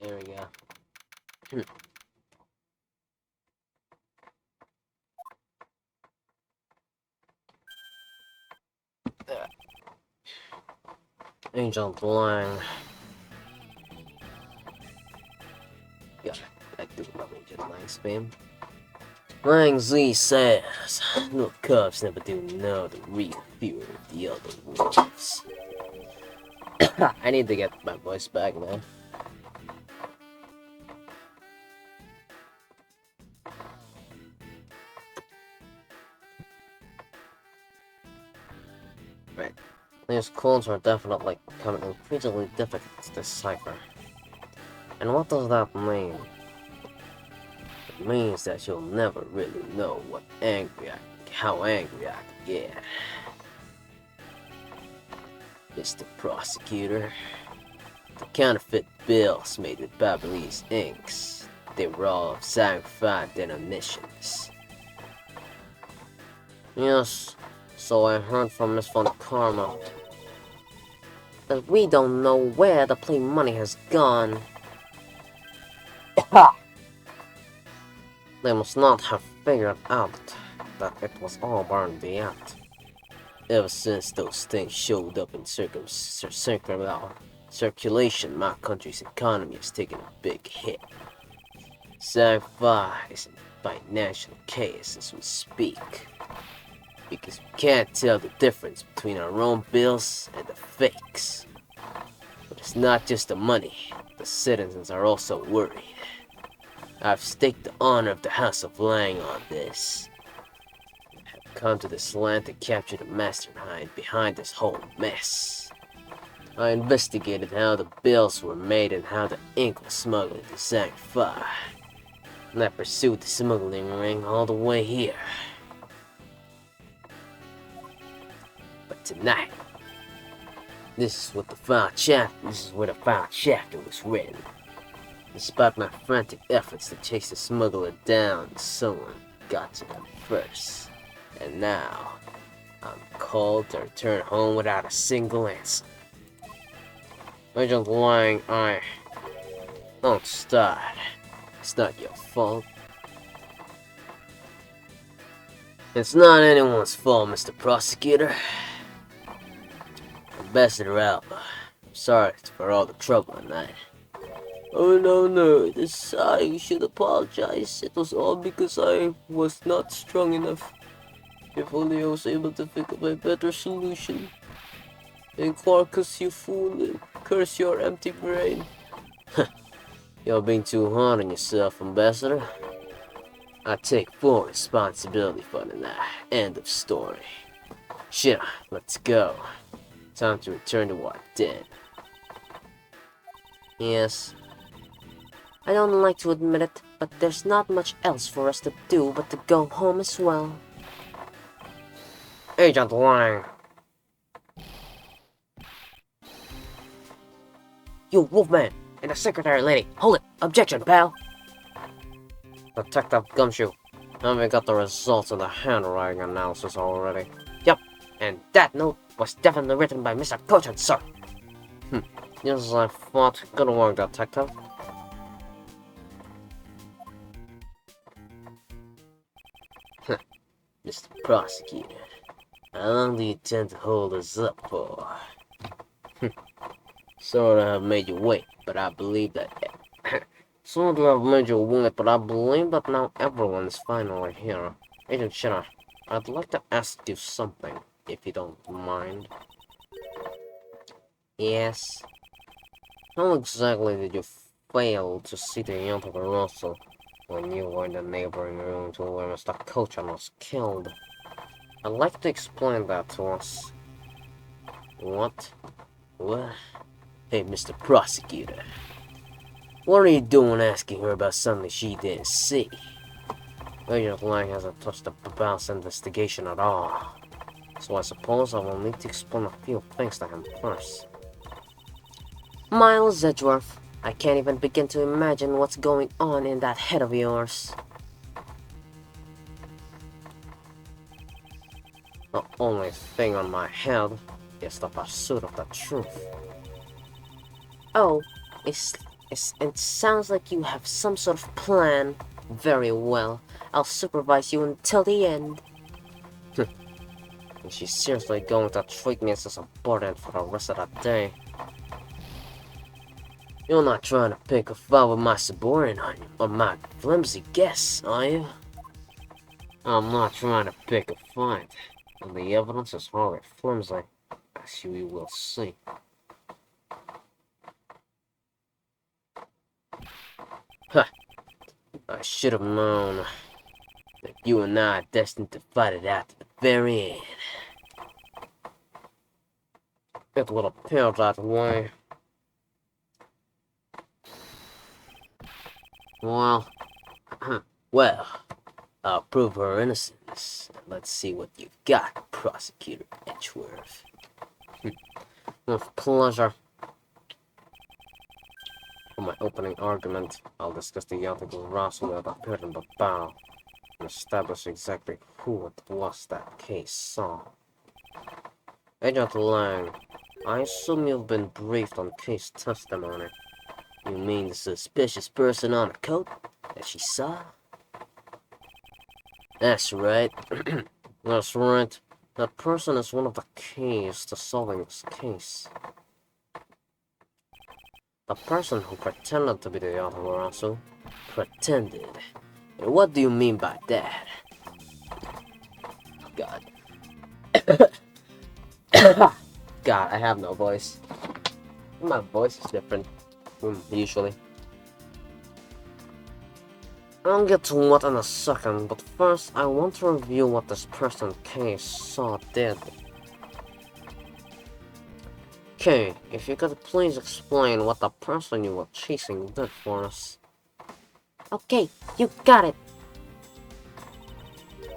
There we go. Angel Lang. Yeah, I do love Angel Lang's spam. Lang Z says, little cubs never do know the real fear of the other wolves. I need to get my voice back, man. Right. These codes are definitely becoming increasingly difficult to decipher. And what does that mean? It means that you'll never really know how angry I can get. Mr. Prosecutor, the counterfeit bills made with Babylonis inks, they were all of sanctified denominations. Yes, so I heard from Miss Von Karma. But we don't know where the plea money has gone. They must not have figured out that it was all burned yet. Ever since those things showed up in circulation, my country's economy has taken a big hit. Sci-fi is in financial chaos as we speak. Because we can't tell the difference between our own bills and the fakes. But it's not just the money, the citizens are also worried. I've staked the honor of the House of Lang on this. I've come to this land to capture the mastermind behind this whole mess. I investigated how the bills were made and how the ink was smuggled into Sci-fi. And I pursued the smuggling ring all the way here. But tonight, this is where the final chapter was written. Despite my frantic efforts to chase the smuggler down, someone got to them first. And now, I'm called to return home without a single answer. Agent Lang, don't start. It's not your fault. It's not anyone's fault, Mr. Prosecutor. Ambassador Alba, I'm sorry for all the trouble tonight. Oh no, I should apologize. It was all because I was not strong enough. If only I was able to think of a better solution. And Quarkus, you fool, curse your empty brain. You're being too hard on yourself, Ambassador. I take full responsibility for tonight. End of story. Shit, let's go. Time to return to our den. Yes. I don't like to admit it, but there's not much else for us to do but to go home as well. Agent Lang. You Wolfman and the secretary lady. Hold it. Objection, pal. Detective Gumshoe. Have we got the results of the handwriting analysis already? Yep, and that note was definitely written by Mr. Cochin, sir. Yes, I thought. Good work, detective. Mr. Prosecutor, how long do you intend to hold us up for? Sort of have made you wait, but I believe that... Sort of have made you wait, but I believe that now everyone is finally here. Agent Shinner, I'd like to ask you something, if you don't mind. Yes? How exactly did you fail to see the young Russell when you were in the neighboring room to where Mr. Cochin was killed? I'd like to explain that to us. What? What? Hey, Mr. Prosecutor. What are you doing asking her about something she didn't see? Agent Lang hasn't touched the Babal's investigation at all. So I suppose I will need to explain a few things to him first. Miles Edgeworth, I can't even begin to imagine what's going on in that head of yours. The only thing on my head is the pursuit of the truth. Oh, is It sounds like you have some sort of plan. Very well. I'll supervise you until the end. And she's seriously going to treat me as a subordinate for the rest of the day. You're not trying to pick a fight with my subordinate or my flimsy guess, are you? I'm not trying to pick a fight, and the evidence is hardly flimsy, as you will see. Huh. I should have known that you and I are destined to fight it out to the very end. It would appear that way. Well, well, I'll prove her innocence. Let's see what you've got, Prosecutor Edgeworth. With pleasure. For my opening argument, I'll discuss the article Russell that appeared in the file and establish exactly who it was that case saw. Agent Lang, I assume you've been briefed on case testimony. You mean the suspicious person on the coat that she saw? That's right. That's right. That person is one of the keys to solving this case. The person who pretended to be the author pretended. And what do you mean by that? God. God, I have no voice. My voice is different, usually. I'll get to what in a second, but first I want to review what this person case saw did. Okay, if you could please explain what the person you were chasing did for us. Okay, you got it.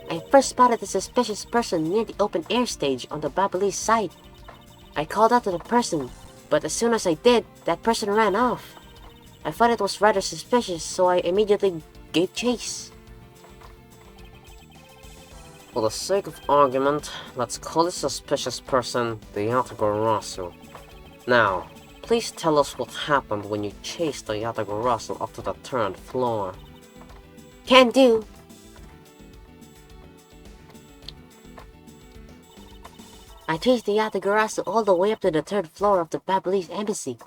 I first spotted the suspicious person near the open air stage on the Babalese side. I called out to the person, but as soon as I did, that person ran off. I thought it was rather suspicious, so I immediately gave chase. For the sake of argument, let's call this suspicious person the Russell. Now, please tell us what happened when you chased the Russell up to the 3rd floor. Can do. I chased the Yatagarasu all the way up to the 3rd floor of the Babalese embassy.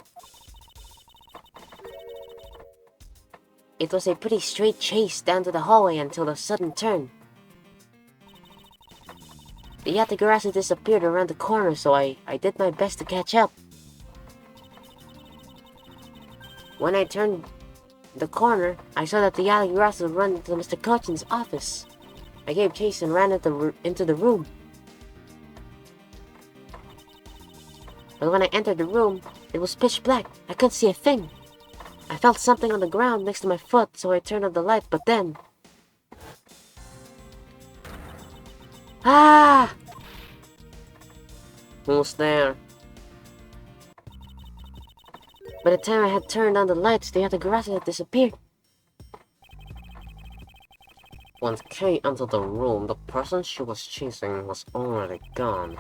It was a pretty straight chase down to the hallway until a sudden turn. The Yatagarasu disappeared around the corner, so I did my best to catch up. When I turned the corner, I saw that the Yatagarasu ran into Mr. Cochin's office. I gave chase and ran into the room. But when I entered the room, it was pitch black. I couldn't see a thing. I felt something on the ground next to my foot, so I turned on the light, but then... Ah! Who's there? By the time I had turned on the lights, the Yatagarasu had disappeared. When Kay entered the room, the person she was chasing was already gone.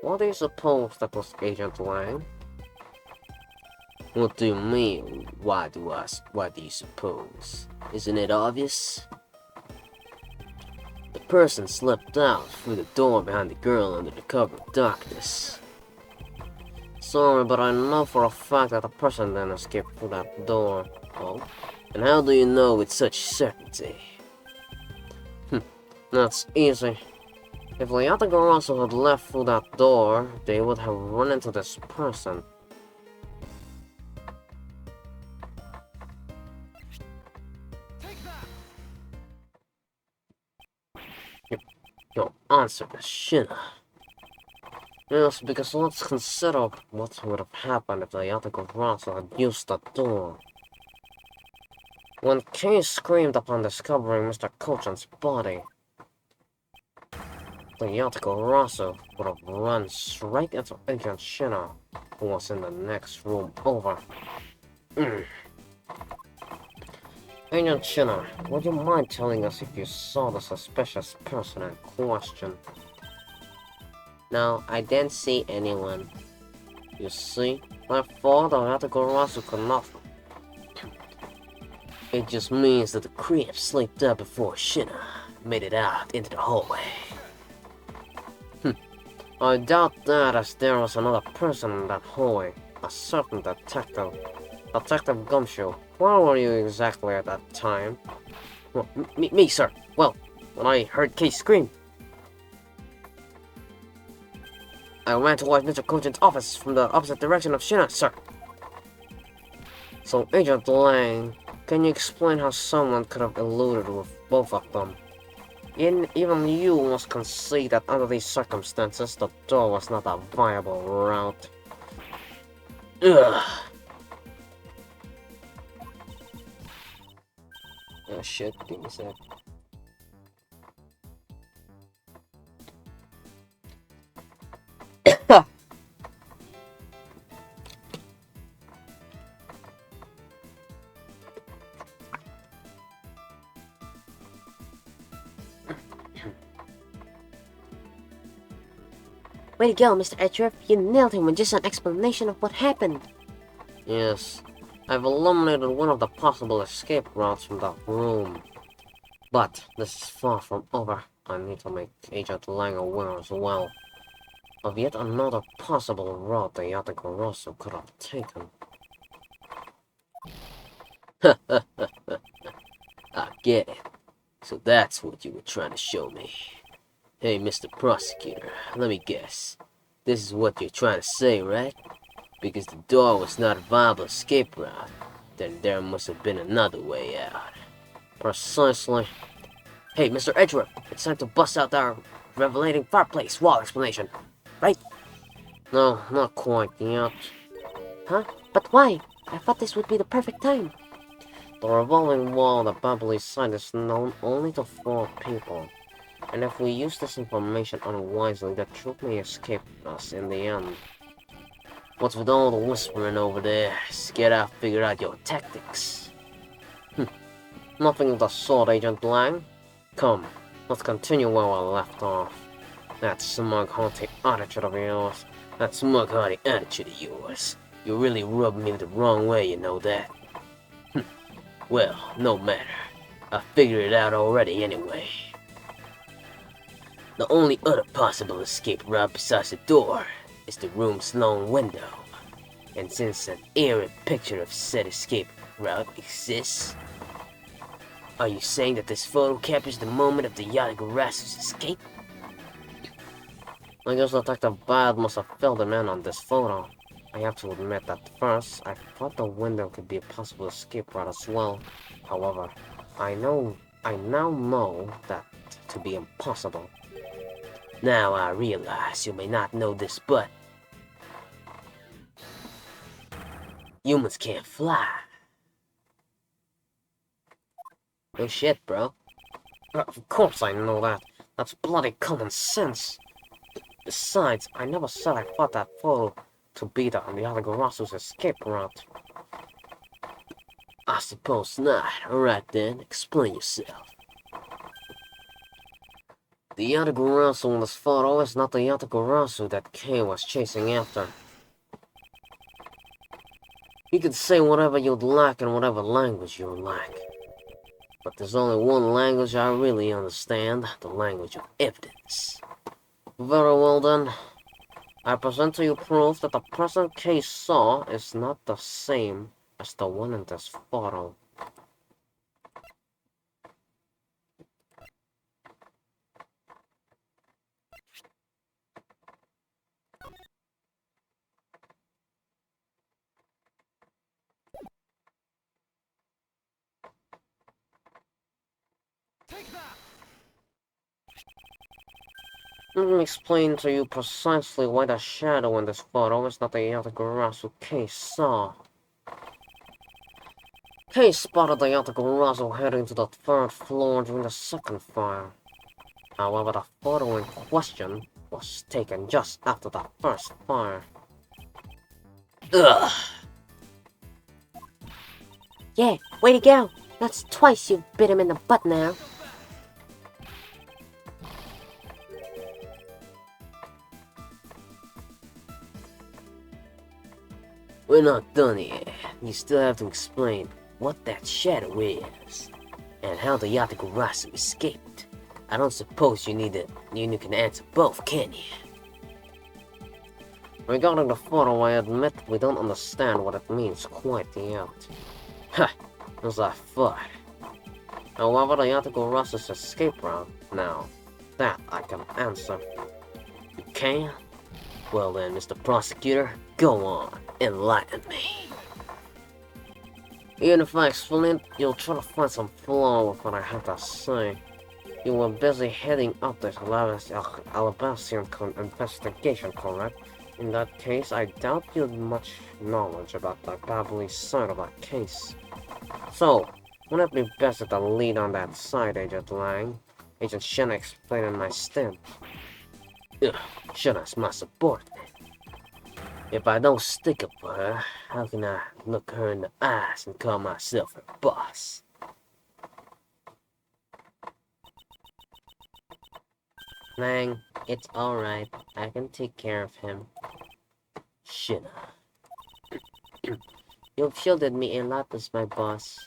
What do you suppose that was Agent Lang? What do you mean? Why do you suppose? Isn't it obvious? The person slipped out through the door behind the girl under the cover of darkness. Sorry, but I know for a fact that the person then escaped through that door. Oh? And how do you know with such certainty? That's easy. If the Yatagarasu had left through that door, they would have run into this person. Your answer is Shina. Yes, because let's consider what would have happened if the Yatagarasu had used that door. When Kay screamed upon discovering Mr. Kochan's body, the Yatagarasu would have run straight into Agent Shina, who was in the next room over. Agent Shina, would you mind telling us if you saw the suspicious person in question? No, I didn't see anyone. You see, therefore the Yatagarasu could not It just means that the creep slipped up before Shinna made it out into the hallway. I doubt that, as there was another person in that hallway, a certain detective. Detective Gumshoe. Where were you exactly at that time? Well, me, sir. Well, when I heard Kate scream, I ran towards Mr. Cogent's office from the opposite direction of Shinna, sir. So, Agent Lang, can you explain how someone could have eluded with both of them? Even you must concede that under these circumstances, the door was not a viable route. Ugh. Oh shit, give me a sec. Way to go, Mr. Edgeworth. You nailed him with just an explanation of what happened. Yes, I've eliminated one of the possible escape routes from that room. But this is far from over. I need to make Agent Lang aware as well of yet another possible route the Yatagorosu could have taken. I get it. So that's what you were trying to show me. Hey, Mr. Prosecutor, let me guess. This is what you're trying to say, right? Because the door was not a viable escape route, then there must have been another way out. Precisely. Hey, Mr. Edgeworth, it's time to bust out our revelating fireplace wall explanation, right? No, not quite yet. Huh? But why? I thought this would be the perfect time. The revolving wall on the Babylon side is known only to 4 people. And if we use this information unwisely, the truth may escape us in the end. What's with all the whispering over there? Get out, figure out your tactics. Nothing of the sort, Agent Lang. Come, let's continue where we left off. That smug, haughty attitude of yours. You really rubbed me the wrong way, you know that. Well, no matter. I figured it out already anyway. The only other possible escape route besides the door is the room's long window. And since an eerie picture of said escape route exists, are you saying that this photo captures the moment of the Yatagorasu's escape? I guess Detective Bad must have filled him in on this photo. I have to admit that first, I thought the window could be a possible escape route as well. However, I now know that to be impossible. Now I realize you may not know this, but humans can't fly. No shit, bro. Of course I know that. That's bloody common sense. Besides, I never said I thought that photo to be the Yatagorasu's escape route. I suppose not. Alright then, explain yourself. The Yatagorosu in this photo is not the Yatagorosu that Kay was chasing after. You can say whatever you'd like in whatever language you'd like. But there's only one language I really understand, the language of evidence. Very well then. I present to you proof that the person Kay saw is not the same as the one in this photo. Let me explain to you precisely why the shadow in this photo is not the Yatagorosu Kay saw. Kay spotted the Yatagorosu heading to the 3rd floor during the 2nd fire. However, the photo in question was taken just after the 1st fire. Ugh! Yeah, way to go. That's twice you've bit him in the butt now. We're not done yet. You still have to explain what that shadow is, and how the Yatagarasu escaped. I don't suppose you can answer both, can you? Regarding the photo, I admit we don't understand what it means quite yet. Ha! As I thought. However, the Yatagarazu's escape route, now, that I can answer. You can? Well then, Mr. Prosecutor, go on, enlighten me. Even if I explain it, you'll try to find some flaw with what I have to say. You were busy heading up this Alabaster investigation, correct? In that case, I doubt you had much knowledge about the Babylon side of that case. So, wouldn't it be best to lead on that side, Agent Lang? Agent Shenna explaining my stint. Ugh, Shenna's my subordinate. If I don't stick up for her, how can I look her in the eyes and call myself her boss? Lang, it's alright. I can take care of him. Shinna. You've shielded me a lot as my boss,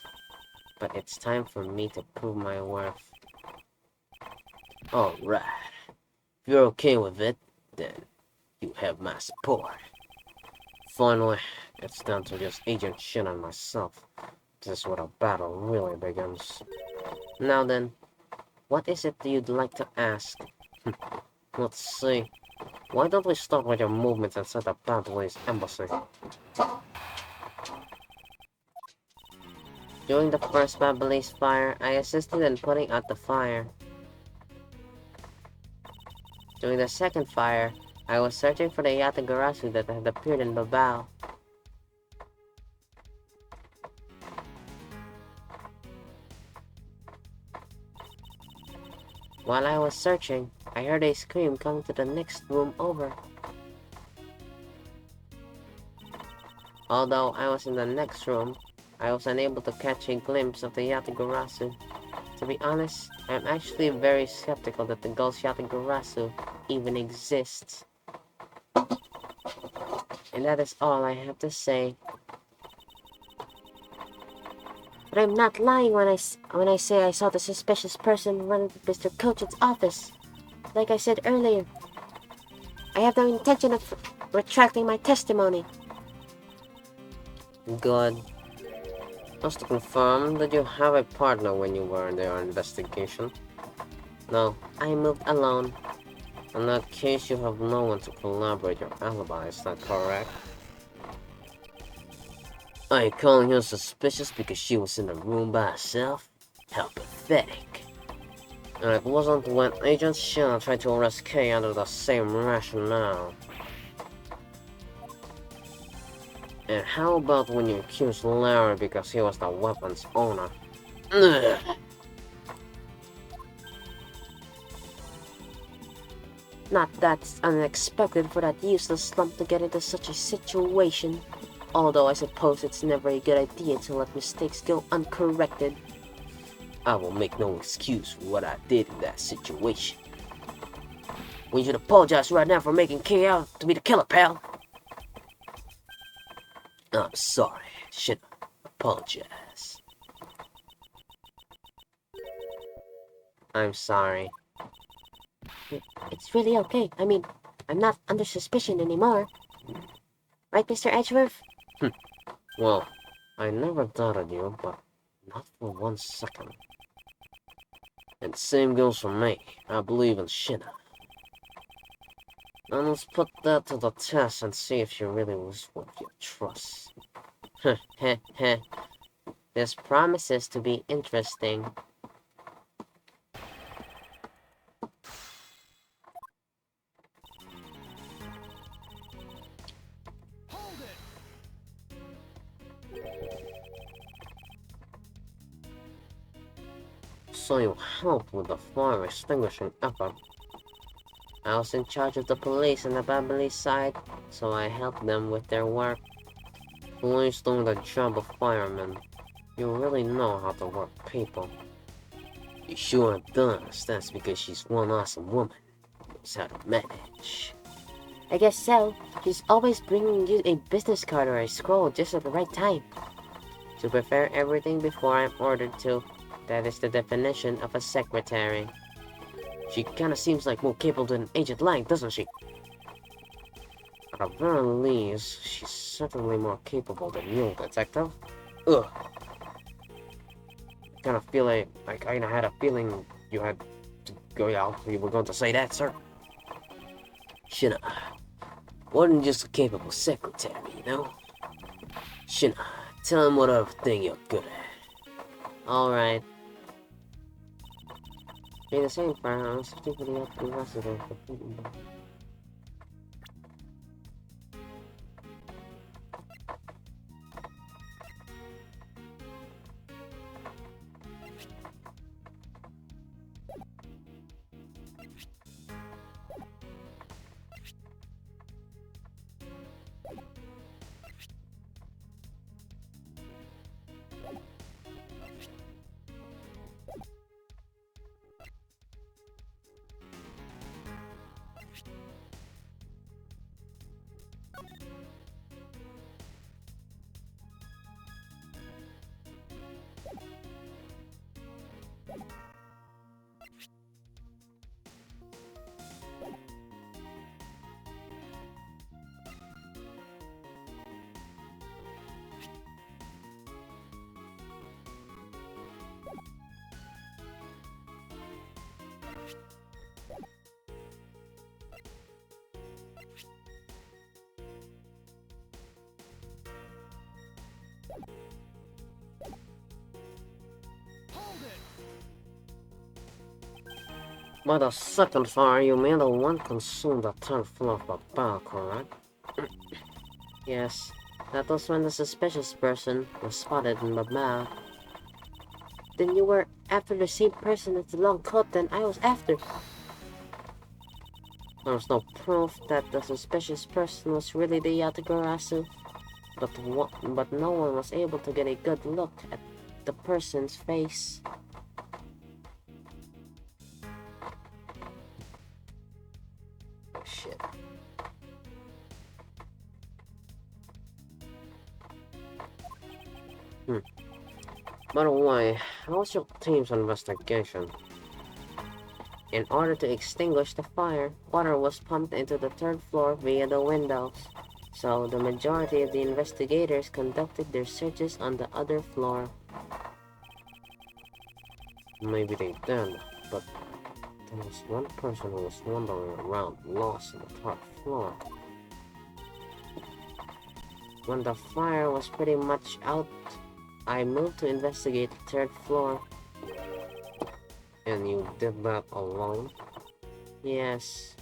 but it's time for me to prove my worth. Alright. If you're okay with it, then you have my support. Finally, it's down to just Agent Shin and myself. This is where the battle really begins. Now then, what is it you'd like to ask? Let's see. Why don't we start with your movements inside the Babylon's embassy? During the first Babylon's fire, I assisted in putting out the fire. During the second fire, I was searching for the Yatagarasu that had appeared in Babao. While I was searching, I heard a scream coming to the next room over. Although I was in the next room, I was unable to catch a glimpse of the Yatagarasu. To be honest, I'm actually very skeptical that the ghost Yatagarasu even exists. And that is all I have to say. But I'm not lying when I say I saw the suspicious person run into Mr. Coach's office. Like I said earlier, I have no intention of retracting my testimony. Good. Just to confirm, did you have a partner when you were in your investigation? No, I moved alone. In that case, you have no one to collaborate your alibi, is that correct? Are you calling her suspicious because she was in the room by herself? How pathetic. And it wasn't when Agent Shin tried to arrest Kay under the same rationale. And how about when you accused Larry because he was the weapon's owner? Ugh. Not that unexpected for that useless slump to get into such a situation. Although I suppose it's never a good idea to let mistakes go uncorrected. I will make no excuse for what I did in that situation. We should apologize right now for making Kay out to be the killer, pal. I'm sorry. Should apologize. I'm sorry. It's really okay. I mean, I'm not under suspicion anymore. Right, Mr. Edgeworth? Well, I never doubted you, but not for 1 second. And the same goes for me. I believe in Shinna. Now let's put that to the test and see if she really was worth your trust. Heh heh. This promises to be interesting. So you helped with the fire extinguishing effort. I was in charge of the police on the Babylon side, so I helped them with their work. Police doing the job of firemen. You really know how to work people. You sure does. That's because she's one awesome woman. Knows how to manage. I guess so. She's always bringing you a business card or a scroll just at the right time. To prepare everything before I'm ordered to. That is the definition of a secretary. She kinda seems like more capable than Agent Lang, doesn't she? At the very least, she's certainly more capable than you, Detective. Ugh. Kinda feel like I kinda had a feeling you had to go out. You were going to say that, sir. Should've. Wasn't just a capable secretary, you know? Should've. Tell him what other thing you're good at. Alright. Be the same for her, stupidly up to resident. By the second fire, you mean the one consumed the third floor of the bar, correct? Yes, that was when the suspicious person was spotted in the bar. Then you were after the same person with the long coat that I was after. There was no proof that the suspicious person was really the Yatagarasu, but no one was able to get a good look at the person's face. Shit. By the way, how was your team's investigation? In order to extinguish the fire, water was pumped into the third floor via the windows. So the majority of the investigators conducted their searches on the other floor. Maybe they did, but there was one person who was wandering around lost on the top floor. When the fire was pretty much out, I moved to investigate the third floor. And you did that alone? Yes.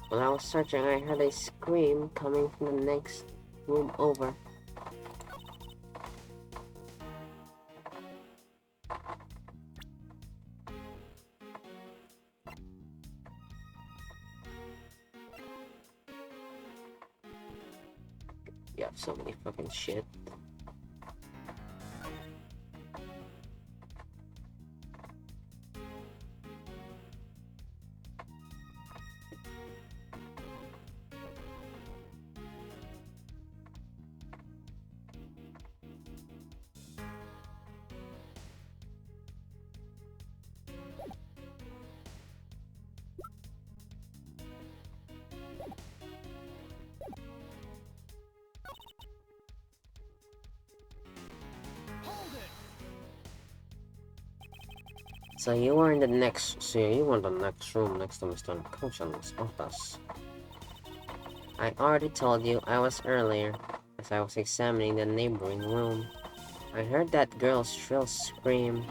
While I was searching, I heard a scream coming from the next room over. You have so many fucking shit. So you were in the next... So you were in the next room next to Mr. Kuchan's office. I already told you I was earlier, as I was examining the neighboring room. I heard that girl's shrill scream.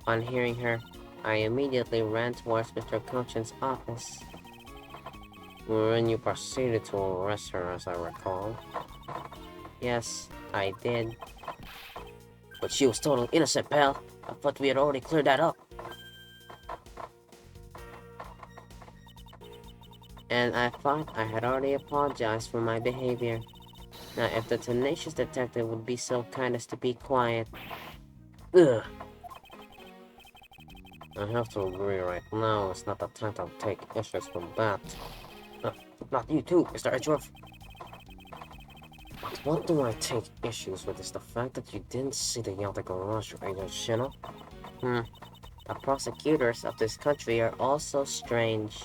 On hearing her, I immediately ran towards Mr. Kuchan's office. When you proceeded to arrest her, as I recall. Yes, I did. But she was totally innocent, pal. I thought we had already cleared that up. And I thought I had already apologized for my behavior. Now, if the tenacious detective would be so kind as to be quiet. Ugh. I have to agree right now, it's not the time to take issues from that. Not you too, Mr. Edgeworth. What do I take issues with is the fact that you didn't see the Yellow Garage, Agent Shino. The prosecutors of this country are all so strange.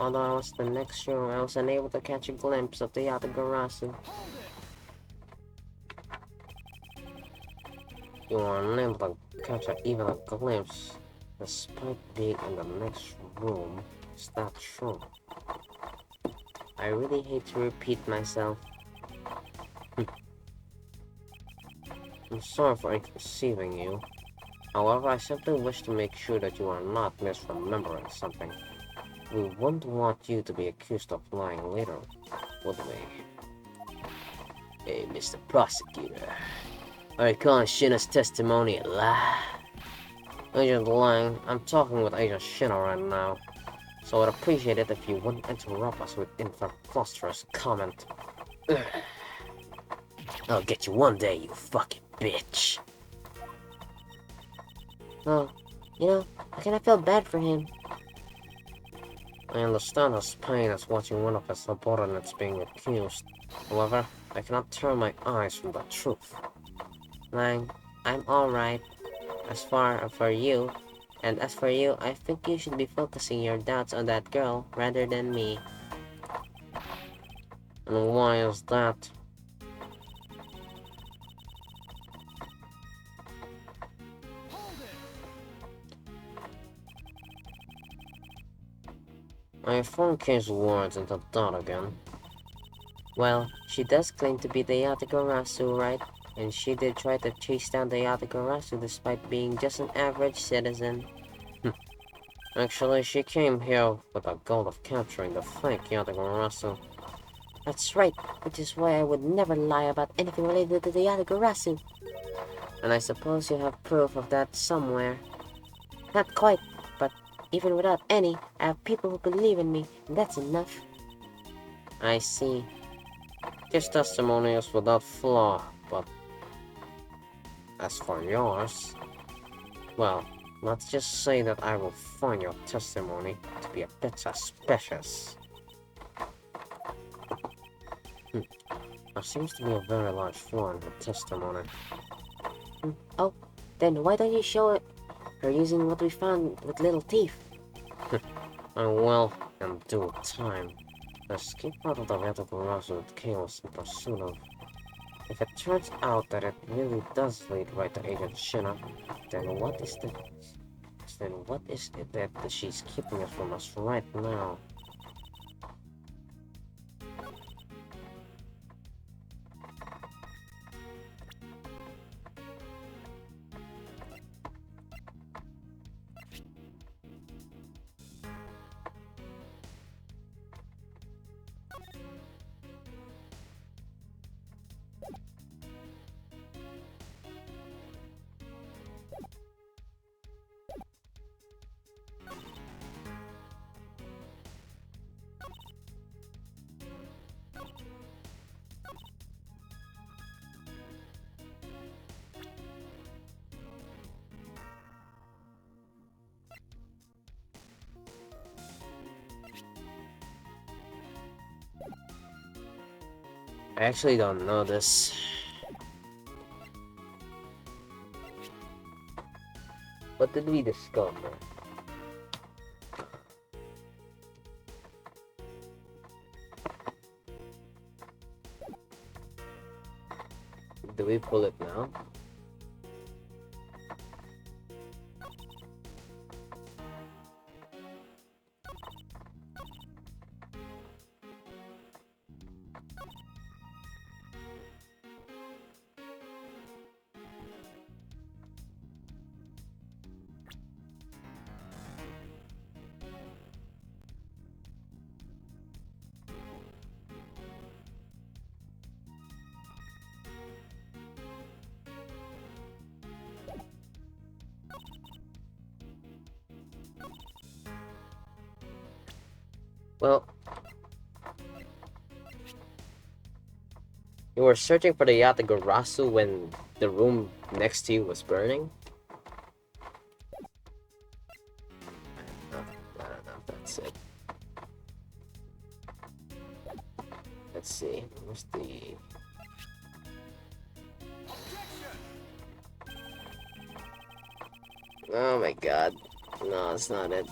Although I was the next show, I was unable to catch a glimpse of the Yatagarasu. You are unable to catch even a glimpse, despite being in the next room. Is that true? I really hate to repeat myself. I'm sorry for inconceiving you. However, I simply wish to make sure that you are not misremembering something. We wouldn't want you to be accused of lying later, would we? Hey, Mr. Prosecutor. Are you calling Shina's testimony a lie? Agent Lang, I'm talking with Agent Shina right now. So I'd appreciate it if you wouldn't interrupt us with infrastructurous comment. Ugh. I'll get you one day, you fucking bitch. Oh, I kinda feel bad for him. I understand his pain as watching one of his subordinates being accused. However, I cannot turn my eyes from the truth. Lang, I'm alright. As for you, I think you should be focusing your doubts on that girl rather than me. And why is that? My phone case words into doubt again. Well, she does claim to be the Yatagarasu, right? And she did try to chase down the Yatagarasu despite being just an average citizen. Actually, she came here with the goal of capturing the fake Yatagarasu. That's right, which is why I would never lie about anything related to the Yatagarasu. And I suppose you have proof of that somewhere. Not quite, but even without any, I have people who believe in me, and that's enough. I see. This testimony is without flaw, but as for yours, well, let's just say that I will find your testimony to be a bit suspicious. There seems to be a very large flaw in the testimony. Oh, then why don't you show it her using what we found with little teeth? I will, in due time, escape out of the Yatagarasu with chaos in pursuit of. If it turns out that it really does lead right to Agent Shina, then what is it that she's keeping it from us right now? I actually don't know this. What did we discover? Do we pull it now? Well, you were searching for the Yatagarasu when the room next to you was burning? I don't know if that's it. let's see. Where's the... Oh my god. No, it's not it.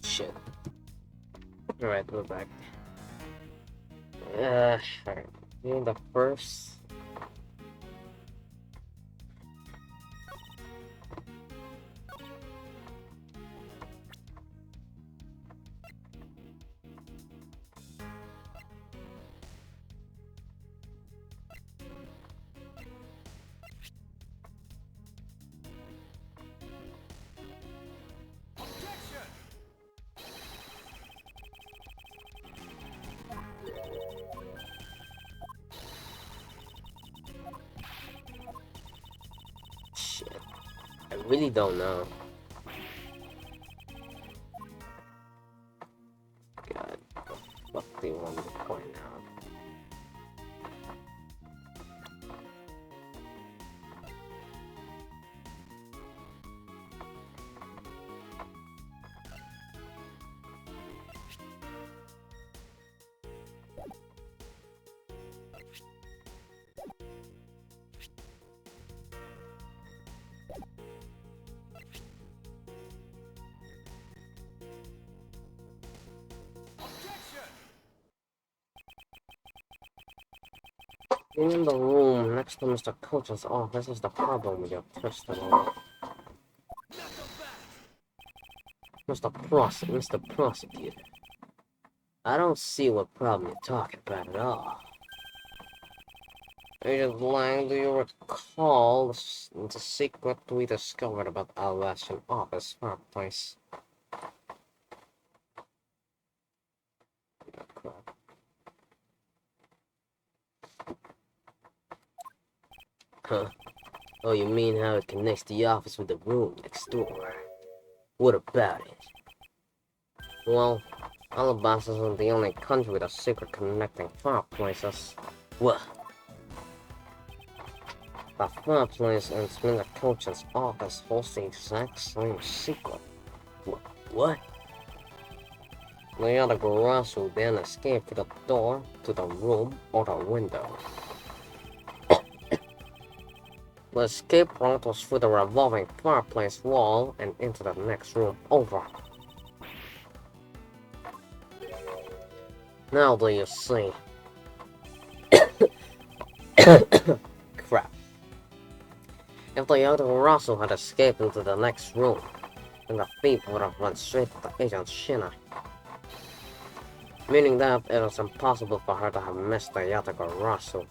Shit. Alright, we're back. Alright. In the first... Shit. I really don't know. God. What do you want me to point out? In the room next to Mr. Coach's office is the problem with your testimony. Mr. Prosecutor. I don't see what problem you're talking about at all. Agent Lang, do you recall the secret we discovered about our Russian office fireplace? Crap. Huh? Oh, you mean how it connects the office with the room next door? What about it? Well, Alabama isn't the only country with a secret connecting fireplaces. What? The fireplace in Mr. Coach's office holds the exact same secret. What? The other garage will then escape to the door, to the room, or the window. The escape route was through the revolving fireplace wall and into the next room over. Now do you see? Crap. If the other Russell had escaped into the next room, then the thief would have run straight to the agent's Shina. Meaning that it was impossible for her to have missed the Yataka Russell.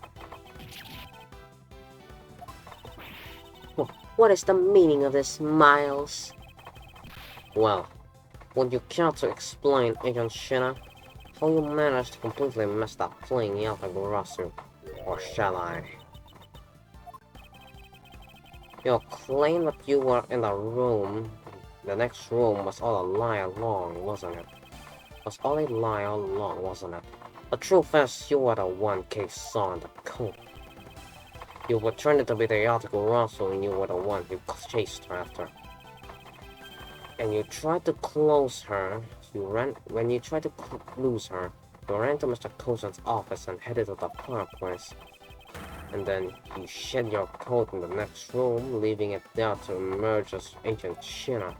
What is the meaning of this, Miles? Well, would you care to explain, Agent Shina, how you managed to completely miss that fleeing Yataka Russell? Or shall I? You claim that you were in the room. The next room was all a lie along, wasn't it? Was all a lie all along, wasn't it? The truth is, you were the one Case saw in the coat. You were pretending to be the Yataka Russell and you were the one who chased her after. And you tried to close her. When you tried to lose her, you ran to Mr. Coulson's office and headed to the fireplace. And then you shed your coat in the next room, leaving it there to emerge as Agent Shina.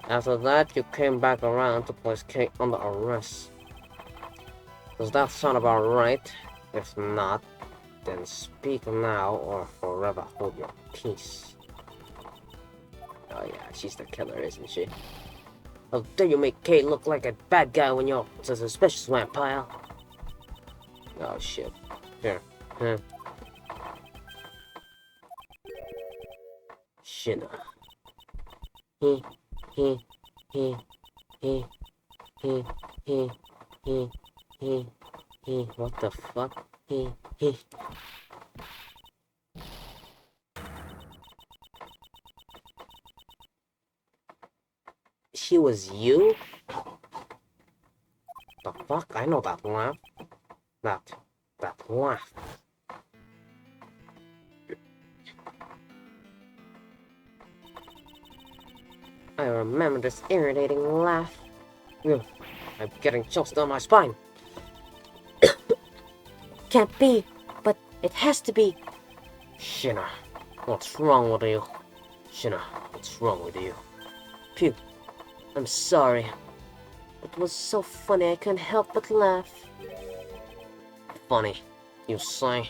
After that, you came back around to place Kate under arrest. Does that sound about right? If not, then speak now or forever hold your peace. Oh yeah, she's the killer, isn't she? How dare you make Kate look like a bad guy when you're a suspicious vampire? Oh shit. Here. Shina. He, he, he, he, he, he, he, he, What the fuck? he. She was you? The fuck? I know that laugh. That laugh. I remember this irritating laugh. Ugh, I'm getting chills down my spine. Can't be, but it has to be. Shina, what's wrong with you? Shina, what's wrong with you? Phew. I'm sorry. It was so funny I couldn't help but laugh. Funny, you say?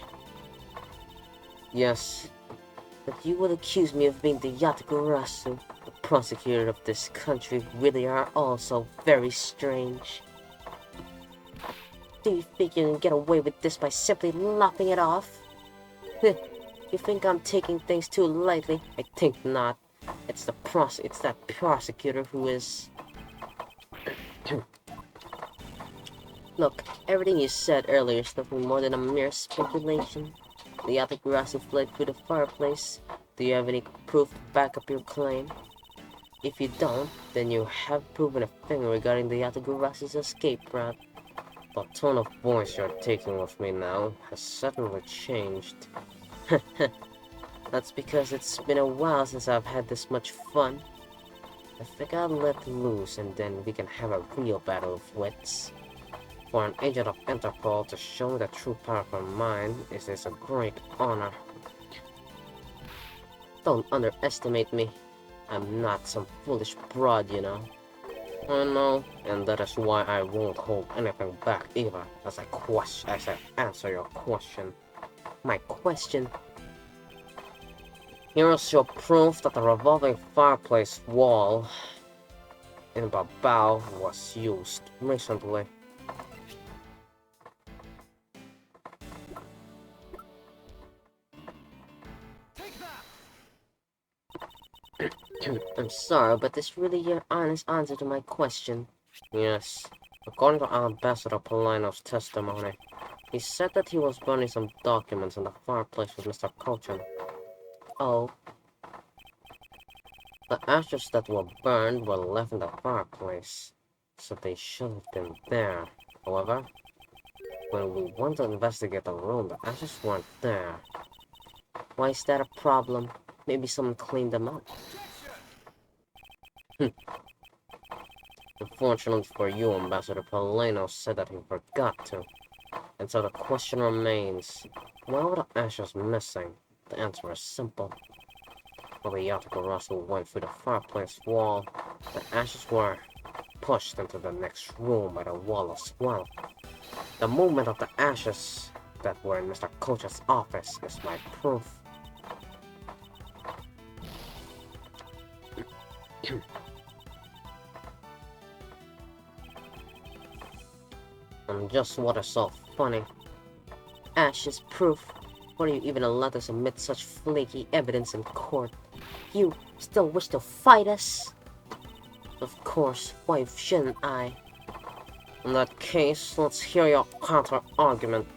Yes, but you would accuse me of being the Yataka Russell. The prosecutor of this country really are also very strange. Do you think you can get away with this by simply laughing it off? You think I'm taking things too lightly? I think not. It's that prosecutor who is... Look, everything you said earlier is nothing more than a mere speculation. The Yataka Russell fled through the fireplace. Do you have any proof to back up your claim? If you don't, then you have proven a thing regarding the Yataka Russell's escape route. The tone of voice you're taking with me now has certainly changed. That's because it's been a while since I've had this much fun. I think I'll let loose and then we can have a real battle of wits. For an agent of Interpol to show the true power of her mind is a great honor. Don't underestimate me. I'm not some foolish broad, you know. I know, and that is why I won't hold anything back either as I answer your question. My question? Here is your proof that the revolving fireplace wall in Babao was used recently. I'm sorry, but this really your honest answer to my question. Yes. According to Ambassador Polino's testimony, he said that he was burning some documents in the fireplace with Mr. Coulson. Oh. The ashes that were burned were left in the fireplace, so they should have been there. However, when we went to investigate the room, the ashes weren't there. Why is that a problem? Maybe someone cleaned them up. Unfortunately for you, Ambassador Polino said that he forgot to. And so the question remains, why were the ashes missing? The answer is simple. While the article Russell went through the fireplace wall, the ashes were pushed into the next room by the wall as well. The movement of the ashes that were in Mr. Coach's office is my proof. And just what is so funny, Ashes proof. Why are you even allowed to submit such flaky evidence in court? You still wish to fight us? Of course, why shouldn't I? in that case, let's hear your counter-argument.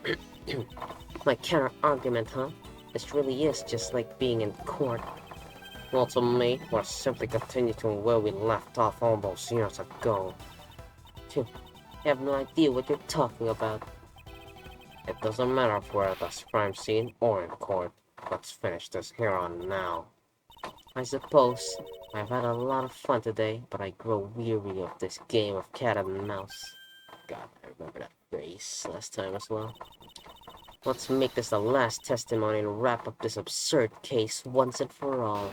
My counter-argument, huh? This really is just like being in court. Well, to me, we're simply continuing where we left off all those years ago. I have no idea what you're talking about. It doesn't matter if we're at the crime scene or in court. Let's finish this here on now. I suppose. I've had a lot of fun today, but I grow weary of this game of cat and mouse. God, I remember that phrase last time as well. Let's make this the last testimony and wrap up this absurd case once and for all.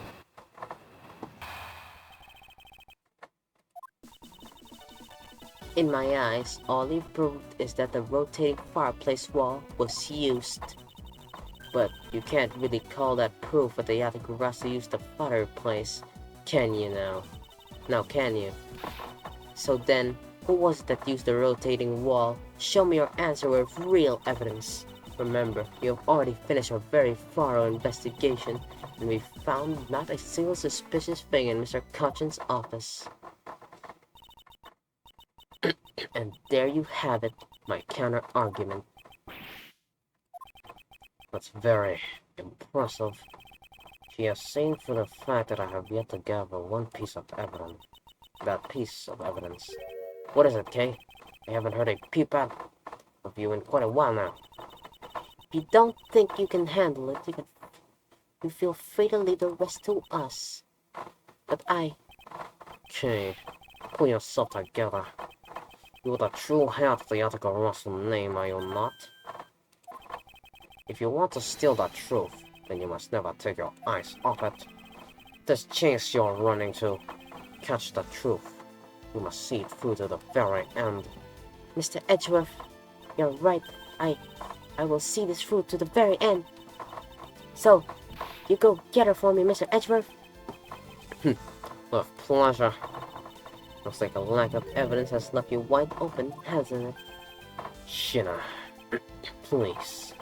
In my eyes, all you've proved is that the rotating fireplace wall was used. But you can't really call that proof that the Yatakurasa used the fireplace, can you now? Now can you? So then, who was it that used the rotating wall? Show me your answer with real evidence. Remember, you have already finished a very thorough investigation, and we found not a single suspicious thing in Mr. Cochin's office. And there you have it, my counter-argument. That's very impressive. She has seen through the fact that I have yet to gather one piece of evidence. That piece of evidence. What is it, Kay? I haven't heard a peep out of you in quite a while now. If you don't think you can handle it, you feel free to leave the rest to us. But Kay, pull yourself together. You're the true head of the article Russell name, are you not? If you want to steal the truth, then you must never take your eyes off it. This chase you're running to catch the truth. You must see it through to the very end. Mr. Edgeworth, you're right. I will see this through to the very end. So, you go get her for me, Mr. Edgeworth? With pleasure. Looks like a lack of evidence has left you wide open, hasn't it? Shina, please,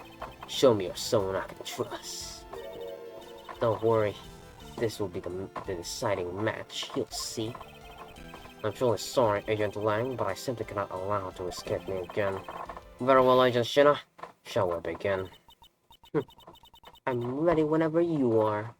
show me you're someone I can trust. Don't worry. This will be the deciding match, you'll see. I'm truly sorry, Agent Lang, but I simply cannot allow her to escape me again. Very well, Agent Shina. Shall we begin? I'm ready whenever you are.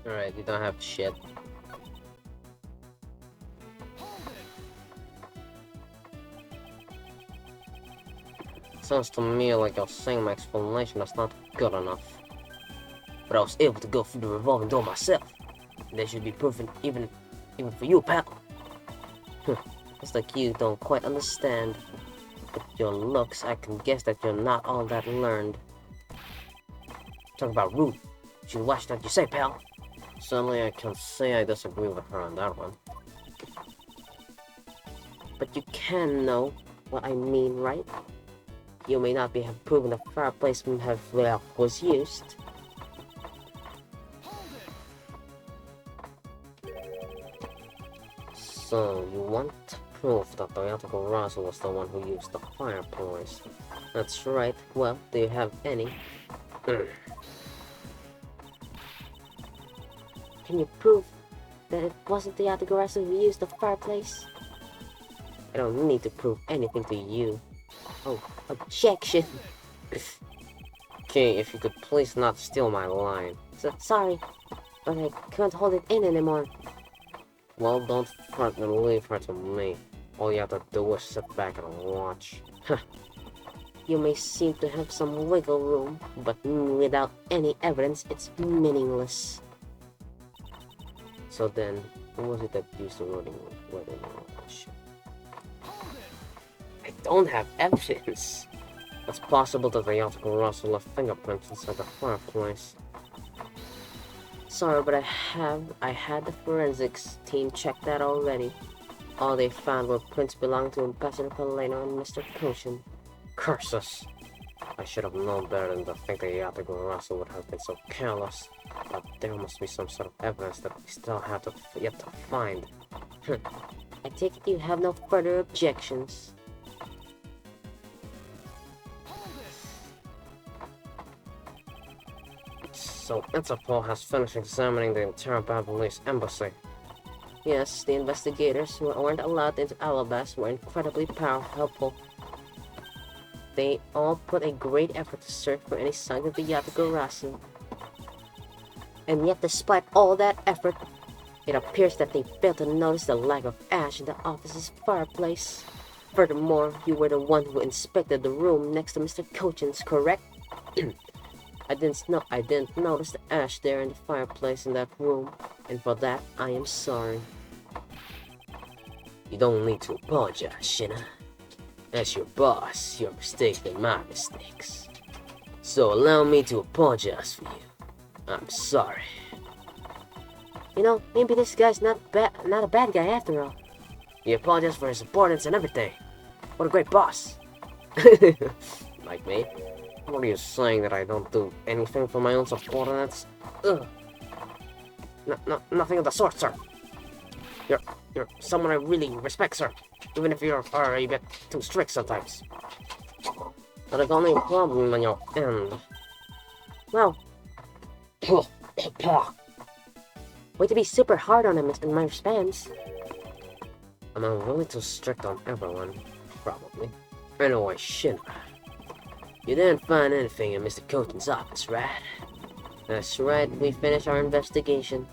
Alright, you don't have shit. Sounds to me like you're saying my explanation is not good enough. But I was able to go through the revolving door myself. And that should be proven even for you, pal. It's like you don't quite understand. With your looks, I can guess that you're not all that learned. Talk about rude. You should watch what you say, pal. Certainly, I can say I disagree with her on that one. But you can know what I mean, right? You may not have proven the fireplace was used. So, you want proof that Toyota Garasu was the one who used the fireplace? That's right. Well, do you have any? Can you prove that it wasn't the Yatagarasu who used the fireplace? I don't need to prove anything to you. Oh, objection! Okay, if you could please not steal my line. Sorry, but I can't hold it in anymore. Well, don't front and leave her to me. All you have to do is sit back and watch. You may seem to have some wiggle room, but without any evidence, it's meaningless. So then, who was it that used the wedding I don't have evidence. It's possible that the Yatagarasu Russell left fingerprints inside the fireplace. Sorry, but I had the forensics team check that already. All they found were prints belonging to Ambassador Helena and Mr. Koshin. Curses! I should have known better than to think that Yatagarasu would have been so careless. But there must be some sort of evidence that we still have yet to find. I take it you have no further objections. So Interpol has finished examining the entire Babalese embassy. Yes, the investigators who weren't allowed into Alabas were incredibly helpful. They all put a great effort to search for any signs of the Yatagarasu. And yet, despite all that effort, it appears that they failed to notice the lack of ash in the office's fireplace. Furthermore, you were the one who inspected the room next to Mr. Cochin's, correct? I didn't notice the ash there in the fireplace in that room, and for that, I am sorry. You don't need to apologize, Shinna. As your boss, your mistakes are my mistakes. So allow me to apologize for you. I'm sorry. You know, maybe this guy's not a bad guy after all. He apologized for his importance and everything. What a great boss. Like me? What are you saying, that I don't do anything for my own subordinates? Ugh. Nothing of the sort, sir. You're someone I really respect, sir. Even if you're a bit too strict sometimes. But I've only problem on your end. Well, way to be super hard on him in my response. Am I really too strict on everyone? Probably. Anyway, Shinra. You didn't find anything in Mr. Cochin's office, right? That's right, we finished our investigation.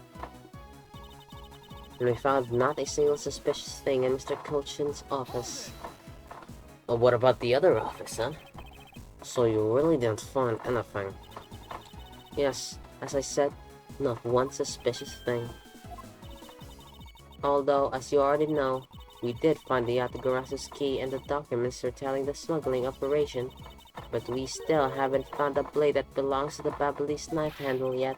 And we found not a single suspicious thing in Mr. Cochin's office. Well, what about the other office, huh? So you really didn't find anything? Yes, as I said, not one suspicious thing. Although, as you already know, we did find the Yatagarasu's key and the documents retailing the smuggling operation, but we still haven't found the blade that belongs to the Babalese knife handle yet.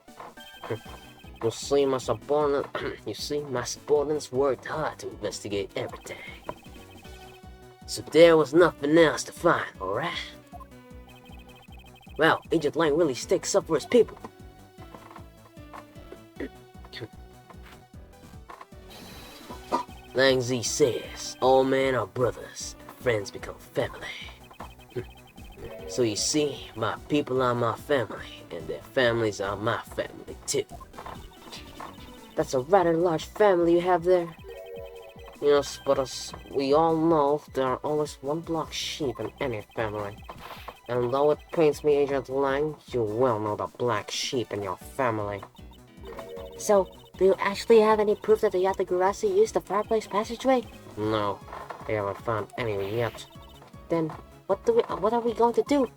You see, my subordinates worked hard to investigate everything. So there was nothing else to find, alright? Well, Agent Lang really sticks up for his people. Lang Z says, all men are brothers, and friends become family. So you see, my people are my family, and their families are my family too. That's a rather large family you have there. Yes, but as we all know, there are always one black sheep in any family. And though it pains me, Agent Lang, you well know the black sheep in your family. So, do you actually have any proof that the Yatagarasu used the fireplace passageway? No, they haven't found any yet. Then, What are we going to do?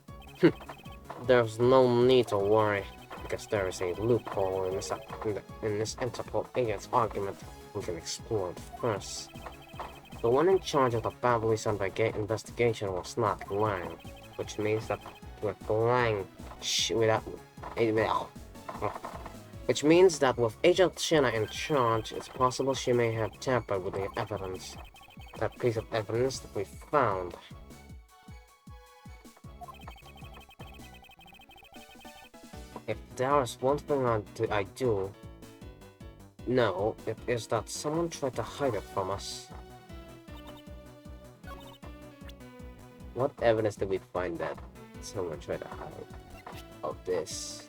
There's no need to worry, because there is a loophole in this Interpol agent's argument. We can explore it first. The one in charge of the Babyliss investigation was not lying, which means that with which means that with Agent Shinna in charge, it's possible she may have tampered with the evidence. That piece of evidence that we found. If there is one thing I do know, it is that someone tried to hide it from us. What evidence did we find that someone tried to hide of this?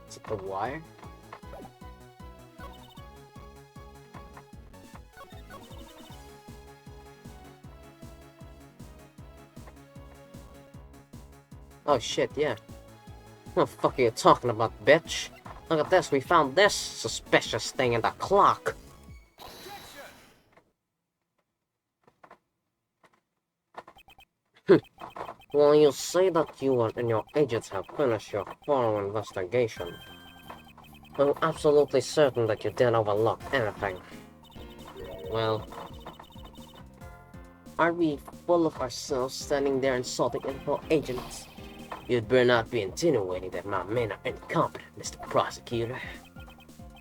Is it the wire? Oh shit, yeah. What the fuck are you talking about, bitch? Look at this, we found this suspicious thing in the clock. Well, you say that you and your agents have finished your thorough investigation. I'm absolutely certain that you didn't overlook anything. Well, are we full of ourselves standing there insulting info agents? You'd better not be insinuating that my men are incompetent, Mr. Prosecutor.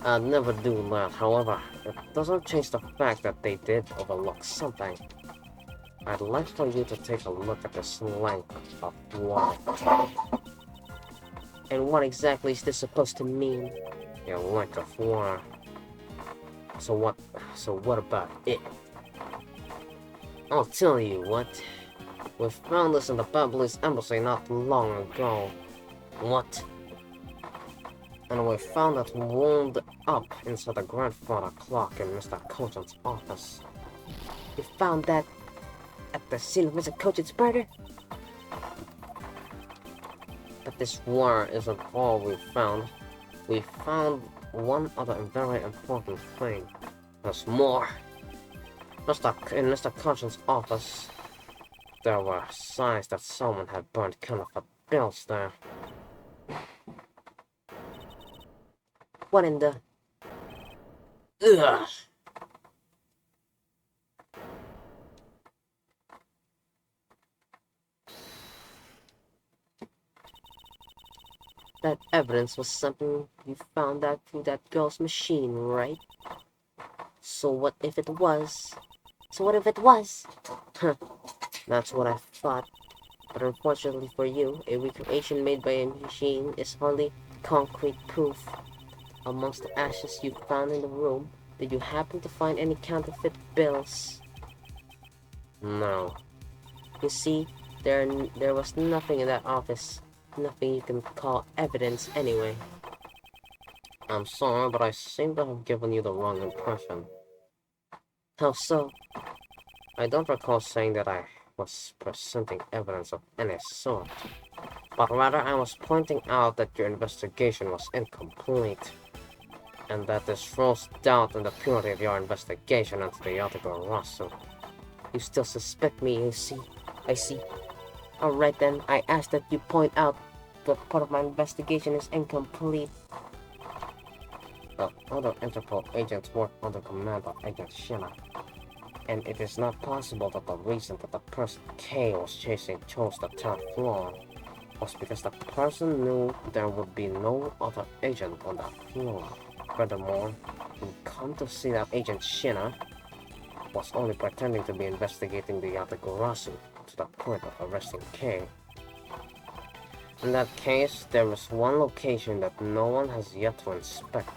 I'd never do that, however, it doesn't change the fact that they did overlook something. I'd like for you to take a look at this length of wall. And what exactly is this supposed to mean? A length of wire. So what about it? I'll tell you what. We found this in the Babyliss embassy not long ago. What? And we found it wound up inside the grandfather clock in Mr. Cogent's office. You found that at the scene of Mr. Cogent's murder? But this wire isn't all we found. We found one other very important thing. There's more. In Mr. Cogent's office, there were signs that someone had burned counterfeit bills there. What in the... Ugh! That evidence was something you found out through that girl's machine, right? So what if it was? So what if it was? Huh. That's what I thought. But unfortunately for you, a recreation made by a machine is hardly concrete proof. Amongst the ashes you found in the room, did you happen to find any counterfeit bills? No. You see, there was nothing in that office. Nothing you can call evidence anyway. I'm sorry, but I seem to have given you the wrong impression. How so? I don't recall saying that I was presenting evidence of any sort, but rather I was pointing out that your investigation was incomplete, and that this throws doubt in the purity of your investigation into the article lawsuit. You still suspect me, you see? I see. Alright then, I ask that you point out that part of my investigation is incomplete. The other Interpol agents work under command of Agent Shinna, and it is not possible that the reason that the person K was chasing chose the 3rd floor was because the person knew there would be no other agent on that floor. Furthermore, we come to see that Agent Shinna was only pretending to be investigating the Yatagarasu to the point of arresting K. In that case, there is one location that no one has yet to inspect.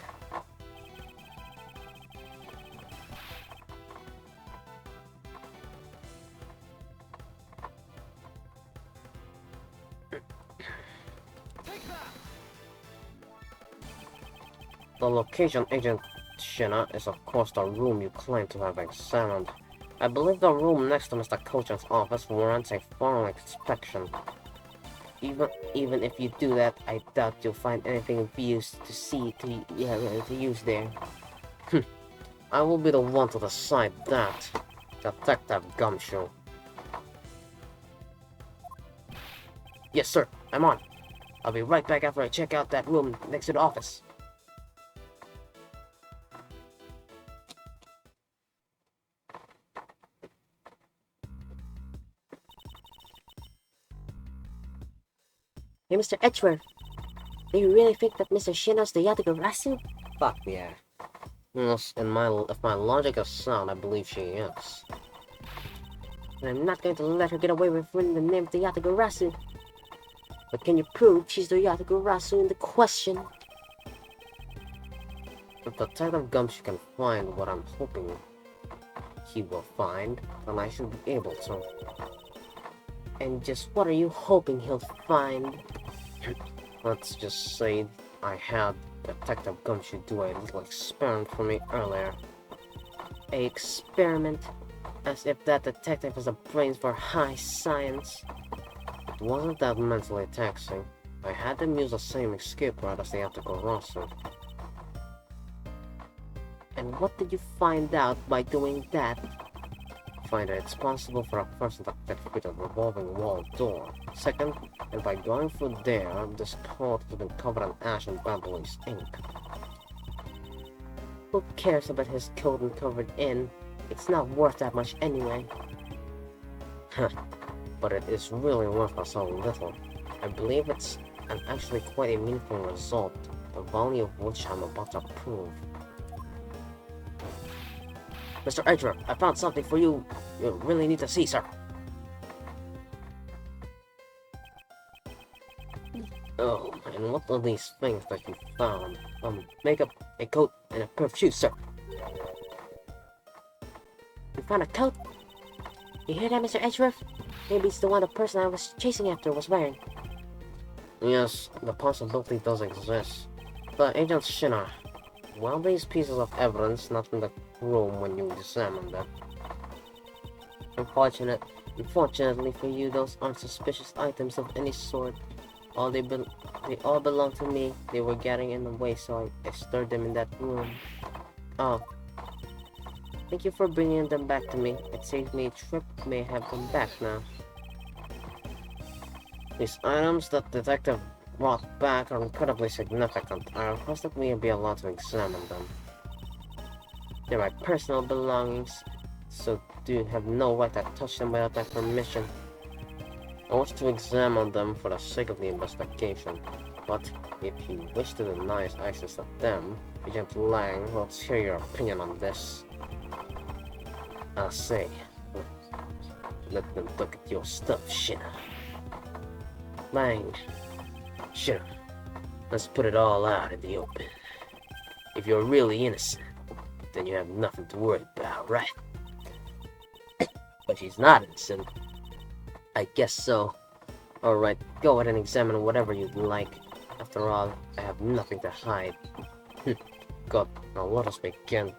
The location, Agent Shinna, is of course the room you claim to have examined. I believe the room next to Mr. Kochan's office warrants a formal inspection. Even if you do that, I doubt you'll find anything of use to use there. I will be the one to decide that. Detective Gumshoe. Yes, sir. I'm on. I'll be right back after I check out that room next to the office. Hey, Mr. Edgeworth, do you really think that Mr. Shino's the Yatagarasu? Fuck yeah. Yes, if my logic is sound, I believe she is. And I'm not going to let her get away with winning the name of the Yatagarasu. But can you prove she's the Yatagarasu in the question? If Detective Gumshoe can find what I'm hoping he will find, then I should be able to. And just what are you hoping he'll find? Let's just say I had Detective Gumshoe do a little experiment for me earlier. A experiment? As if that detective has a brains for high science. It wasn't that mentally taxing. I had them use the same escape route as the Yatagarasu. And what did you find out by doing that? Find that it's possible for a person to get through a revolving wall door. Second, and by going through there, this coat has been covered in ash and Babylonie's ink. Who cares about his coat and covered in? It's not worth that much anyway. But it is really worth us so little. I believe it's actually quite a meaningful result, the value of which I'm about to prove. Mr. Edgeworth, I found something for you really need to see, sir. Oh, and what are these things that you found? Makeup, a coat, and a pair of shoes, sir. You found a coat? You hear that, Mr. Edgeworth? Maybe it's the one the person I was chasing after was wearing. Yes, the possibility does exist. But Agent Shinna, were these pieces of evidence not in the room when you examined them? Unfortunately for you, those aren't suspicious items of any sort. They all belong to me. They were getting in the way, so I stored them in that room. Oh. Thank you for bringing them back to me. It saved me a trip. May have them back now. These items that Detective brought back are incredibly significant. I request that we be allowed to examine them. They're my personal belongings, so you have no right to touch them without my permission. I wish to examine them for the sake of the investigation, but if you wish to deny us access to them, Agent Lang, let's hear your opinion on this. I say, let them look at your stuff, Shinna. Lang, Shinna, let's put it all out in the open. If you're really innocent, then you have nothing to worry about, right? But she's not innocent. I guess so. Alright, go ahead and examine whatever you'd like. After all, I have nothing to hide. God, now let us begin.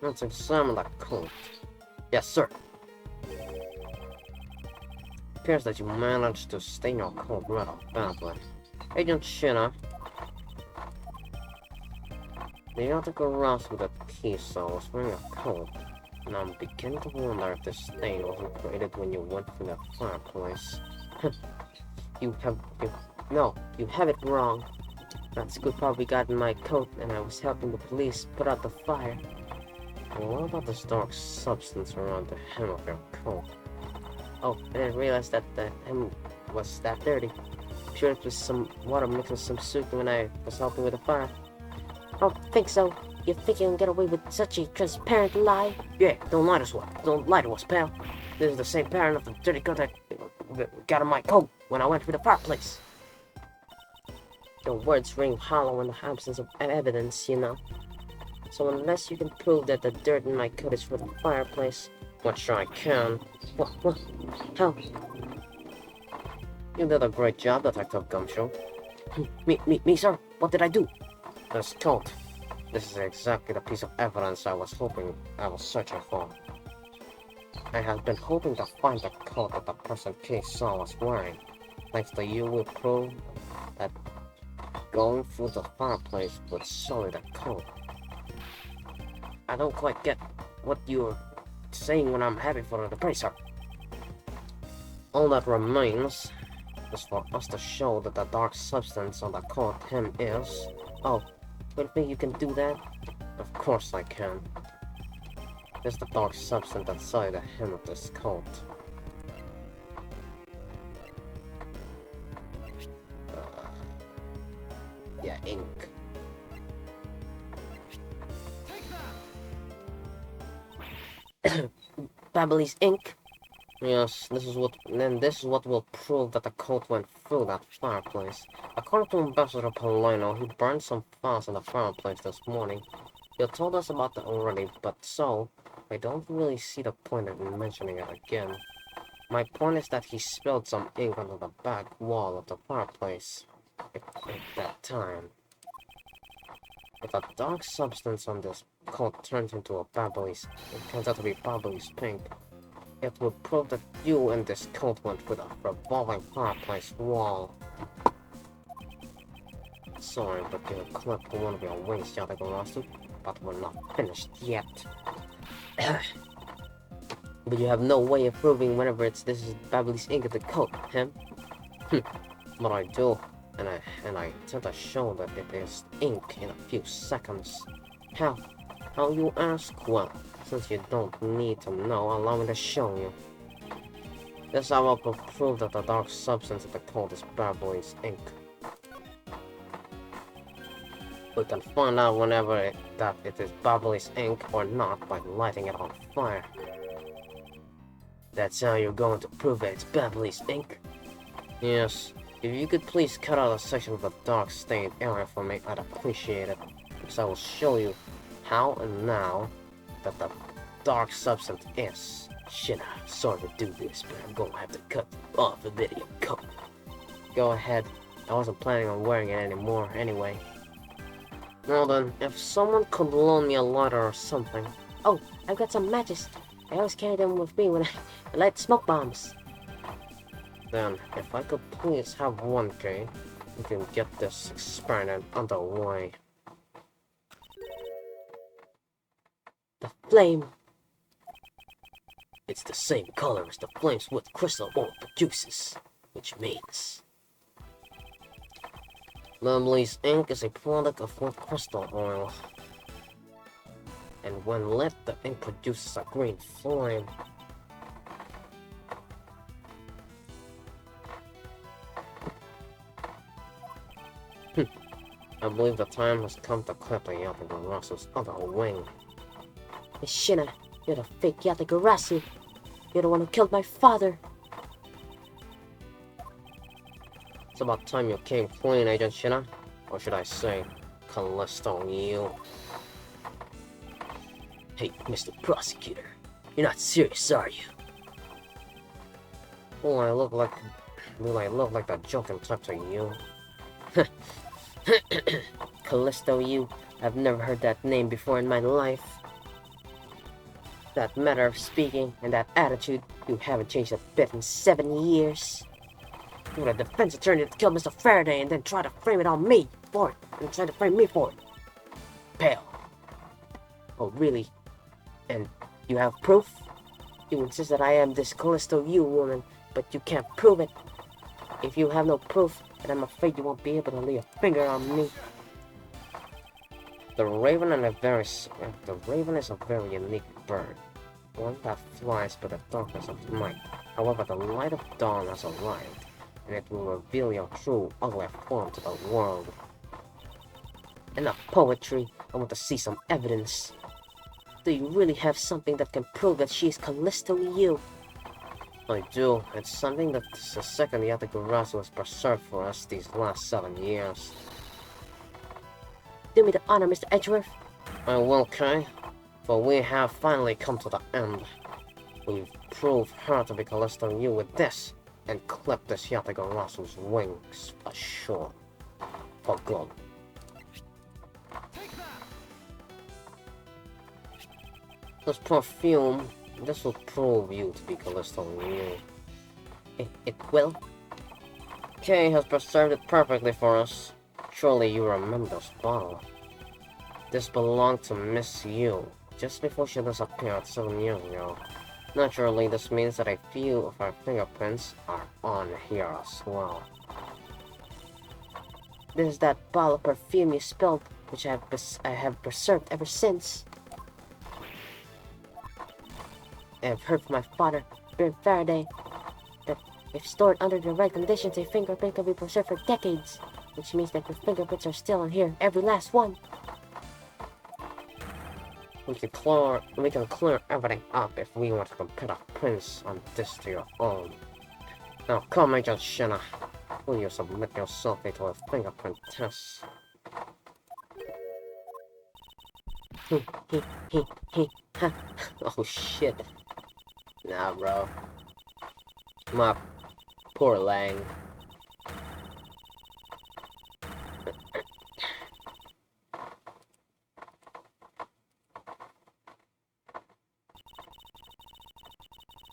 Let's examine the coat. Yes, sir. Appears that you managed to stain your coat rather badly. Agent Shinna, the article aroused with a key cell was wearing a coat, and I'm beginning to wonder if this stain wasn't created when you went through that fireplace. You have it wrong. That scoop probably got in my coat, and I was helping the police put out the fire. What about this dark substance around the hem of your coat? Oh, I didn't realize that the hem was that dirty. I'm sure it was some water mixed with some soup when I was helping with the fire. don't think so. You think you can get away with such a transparent lie? Yeah, don't lie to us. Don't lie to us, pal. This is the same pattern of the dirty coat that got on my coat when I went through the fireplace. Your words ring hollow in the absence of evidence, you know. So unless you can prove that the dirt in my coat is from the fireplace... Not sure I can. What? How? You did a great job, Detective Gumshoe. Me, sir? What did I do? This coat. This is exactly the piece of evidence I was searching for. I had been hoping to find the coat that the person Kay saw was wearing. Thanks to you, we proved that going through the fireplace would sully the coat. I don't quite get what you're saying when I'm happy for the praise, sir. All that remains is for us to show that the dark substance on the coat him is... Oh, you think you can do that? Of course I can. It's the dark substance that sullied the hem of this coat. Yeah, ink. Babbly's ink? Yes, this is what will prove that the coat went through that fireplace. According to Ambassador Polino, he burned some files in the fireplace this morning. You told us about that already, but I don't really see the point in mentioning it again. My point is that he spilled some ink onto the back wall of the fireplace at that time. If the dark substance on this coat turns out to be Babbly's pink, it would prove that you and this coat went with a revolving fireplace wall. Sorry, but you clipped one of your wings, Yatagarasu, but we're not finished yet. But you have no way of proving whenever this is Babbly's ink of the coat, him? But I do, and I intend to show that it is ink in a few seconds. How? How you ask? Well, since you don't need to know, allow me to show you. This I will prove that the dark substance of the coat is Babbly's ink. We can find out whenever that it is Babbly's ink or not by lighting it on fire. That's how you're going to prove that it's Babbly's ink? Yes. If you could please cut out a section of the dark stained area for me, I'd appreciate it. Because I will show you how and now that the dark substance is. Shit, I'm sorry to do this, but I'm gonna have to cut off the video coat. Go ahead. I wasn't planning on wearing it anymore anyway. Well then, if someone could loan me a lighter or something. Oh, I've got some matches. I always carry them with me when I light smoke bombs. Then, if I could please have 1K, we can get this experiment underway. The flame. It's the same color as the flames with crystal ore produces, which means Babbly's ink is a product of wood crystal oil. And when lit, the ink produces a green flame. I believe the time has come to clip the Yatagarazu's other wing. Shina, you're the fake Yatagarasu. You're the one who killed my father. It's about time you came clean, Agent Shina. Or should I say, Callisto, you. Hey, Mr. Prosecutor, you're not serious, are you? Will I look like that joking type to you? Callisto, you. I've never heard that name before in my life. That manner of speaking and that attitude, you haven't changed a bit in 7 years. You're a defense attorney that killed Mr. Faraday and then tried to frame it on me for it, and tried to frame me for it. Pale. Oh, really? And you have proof? You insist that I am this Callisto you woman, but you can't prove it. If you have no proof, then I'm afraid you won't be able to lay a finger on me. The raven is a very unique bird. One that flies by the darkness of night. However, the light of dawn has arrived, and it will reveal your true, ugly form to the world. enough poetry. I want to see some evidence. Do you really have something that can prove that she is Callisto Yu? I do. It's something that the second Yatagarasu has preserved for us these last 7 years. Do me the honor, Mr. Edgeworth. I will, Kay. For we have finally come to the end. We've proved her to be Callisto Yu with this, and clipped this Yatagarasu's wings ashore. For good. This perfume, this will prove you to be Callisto Yu. It will? Kay has preserved it perfectly for us. Surely you remember this bottle. This belonged to Miss Yu, just before she disappeared 7 years ago. Naturally, this means that a few of our fingerprints are on here as well. This is that bottle of perfume you spilled, which I have preserved ever since. I have heard from my father, Baron Faraday, that if stored under the right conditions, a fingerprint can be preserved for decades, which means that your fingerprints are still on here, every last one. We can clear everything up if we want to compare our prints on this to your own. Now come, Agent Shinna. Will you submit yourself to a fingerprint test? Oh shit. Nah, bro. My poor Lang.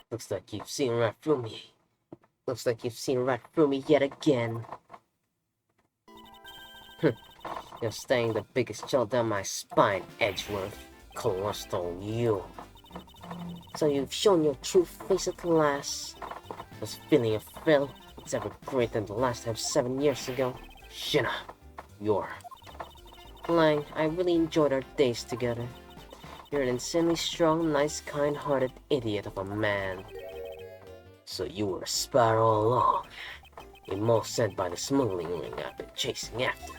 Looks like you've seen right through me. Looks like you've seen right through me yet again. You're staying the biggest chill down my spine, Edgeworth. Callisto Yu. So you've shown your true face at last. This feeling of thrill is ever greater than the last time 7 years ago. Shinna, you're... Lang, I really enjoyed our days together. You're an insanely strong, nice, kind-hearted idiot of a man. So you were a spy all along. A mole sent by the smuggling ring I've been chasing after.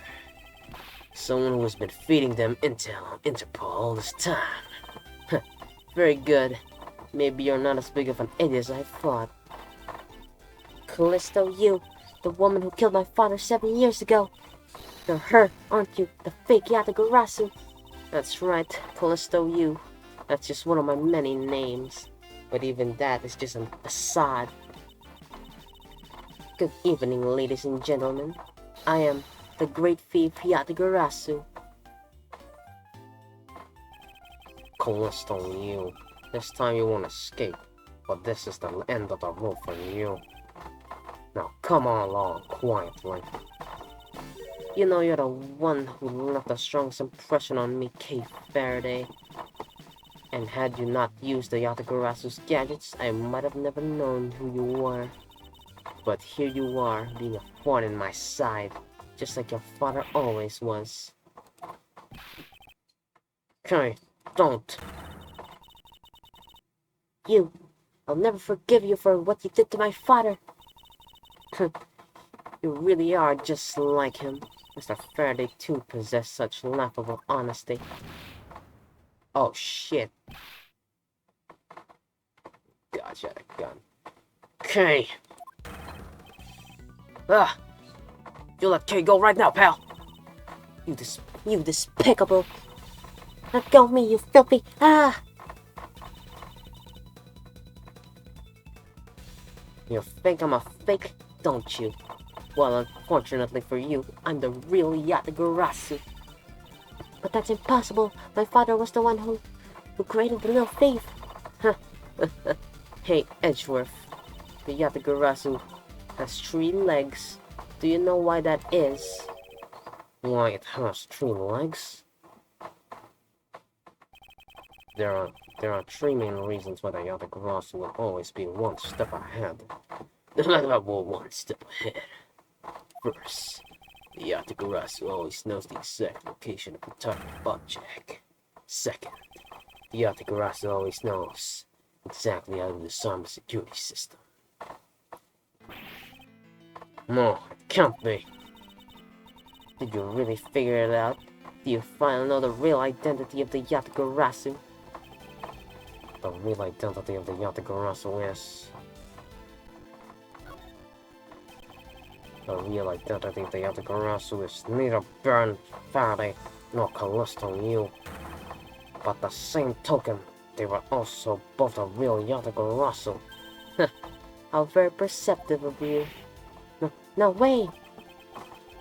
Someone who has been feeding them intel on Interpol all this time. Very good. Maybe you're not as big of an idiot as I thought. Callisto Yu, the woman who killed my father 7 years ago. You're her, aren't you? The fake Yatagarasu. That's right, Callisto Yu. That's just one of my many names. But even that is just an facade. Good evening, ladies and gentlemen. I am the great thief Yatagarasu. Callisto Yu. This time you won't escape, but this is the end of the road for you. Now come on along, quietly. You know you're the one who left the strongest impression on me, Kay Faraday. And had you not used the Yatagarasu's gadgets, I might have never known who you were. But here you are, being a thorn in my side, just like your father always was. Kay, don't. I'll never forgive you for what you did to my father. You really are just like him. Mr. Faraday too possessed such laughable honesty. Oh shit. God, you had a gun. Kay! Ah! You let Kay go right now, pal! You despicable! Let go of me, you filthy! Ah! You think I'm a fake, don't you? Well, unfortunately for you, I'm the real Yatagarasu. But that's impossible. My father was the one who created the little thief. Hey, Edgeworth. The Yatagarasu has 3 legs. Do you know why that is? Why it has 3 legs? There are 3 main reasons why the Yatagarasu will always be 1 step ahead. Well, 1 step ahead. First, the Yatagarasu always knows the exact location of the target object. Second, the Yatagarasu always knows exactly how to disarm the security system. No, it can't be. Did you really figure it out? Do you finally know the real identity of the Yatagarasu? The real identity of the Yatagarasu is... The real identity of the Yatagarasu is neither Baron Faraday nor Callisto Yu. But the same token, they were also both the real Yatagarasu. How very perceptive of you. No way!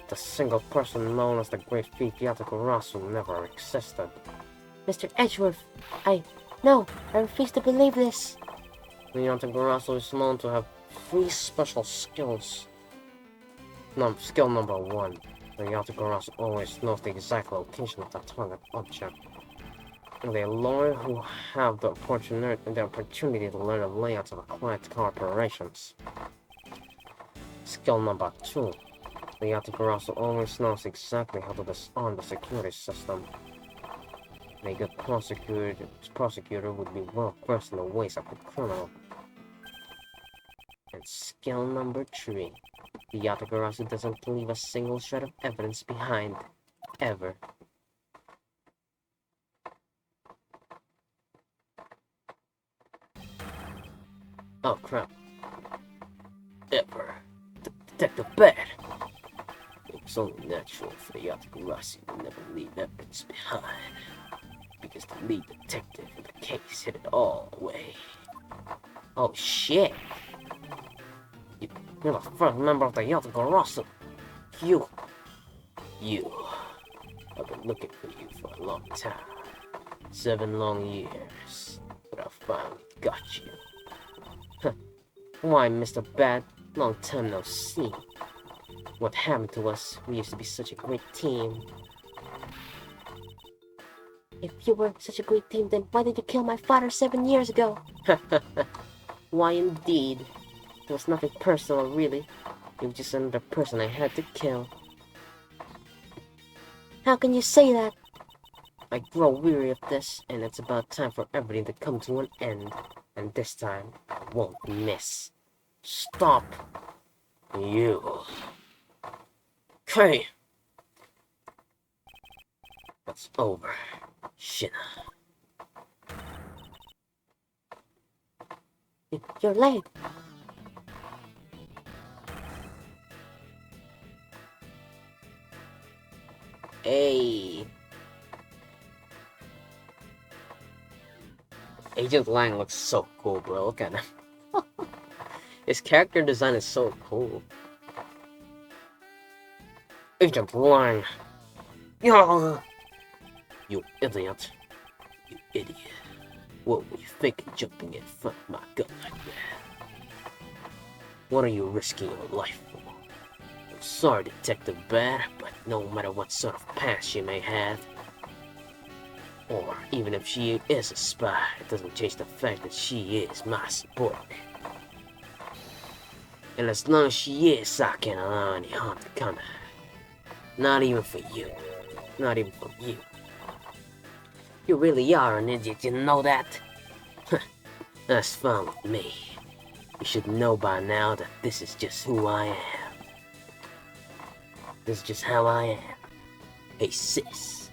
The single person known as the Great Thief Yatagarasu never existed. Mr. Edgeworth, No, I refuse to believe this. The Yatagarasu is known to have 3 special skills. Skill number 1. The Yatagarasu always knows the exact location of the target object. The lawyer who have the opportunity to learn the layouts of a client's corporations. Skill number 2. The Yatagarasu always knows exactly how to disarm the security system. A good prosecutor would be well versed in the ways of the criminal. And skill number 3. The Yatagarasu doesn't leave a single shred of evidence behind. Ever. Oh crap. Ever. Detective Bad. It was only natural for the Yatagarasu to never leave evidence behind. Because the lead detective in the case hid it all away. Oh shit! You're the first member of the Yatagarasu. You. I've been looking for you for a long time. 7 long years. But I finally got you. Why, Mr. Bad? Long time no see. What happened to us? We used to be such a great team. If you were such a great team, then why did you kill my father 7 years ago? Why indeed? It was nothing personal, really. It was just another person I had to kill. How can you say that? I grow weary of this, and it's about time for everything to come to an end. And this time, I won't miss. Stop! You. Okay. It's over. Shit. You're late. Hey. Agent Lang looks so cool, bro. Look at him. His character design is so cool. Agent Lang. You idiot. You idiot. What were you thinking jumping in front of my gun like that? What are you risking your life for? I'm sorry, Detective Bad, but no matter what sort of past she may have, or even if she is a spy, it doesn't change the fact that she is my subordinate. And as long as she is, I can't allow any harm to come to her. Not even for you. Not even for you. You really are an idiot, you know that? That's fine with me. You should know by now that this is just who I am. This is just how I am. Hey sis.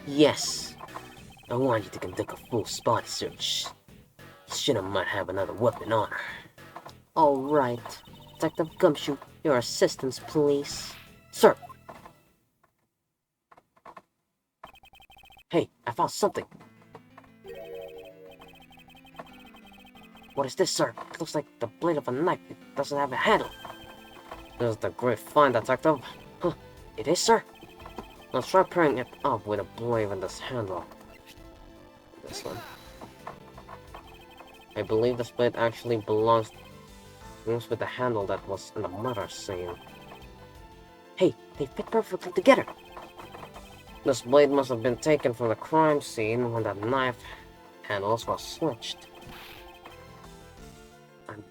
Yes, I want you to conduct a full spotty search. Shit, I might have another weapon on her. Alright. Detective Gumshoe, your assistance, please. Sir! Hey, I found something. What is this, sir? It looks like the blade of a knife. It doesn't have a handle. This is the great find, Detective. Huh, it is, sir? Let's try pairing it up with a blade and this handle. This one. I believe this blade actually belongs with the handle that was in the murder scene. Hey, they fit perfectly together. This blade must have been taken from the crime scene when the knife handles were switched. I'm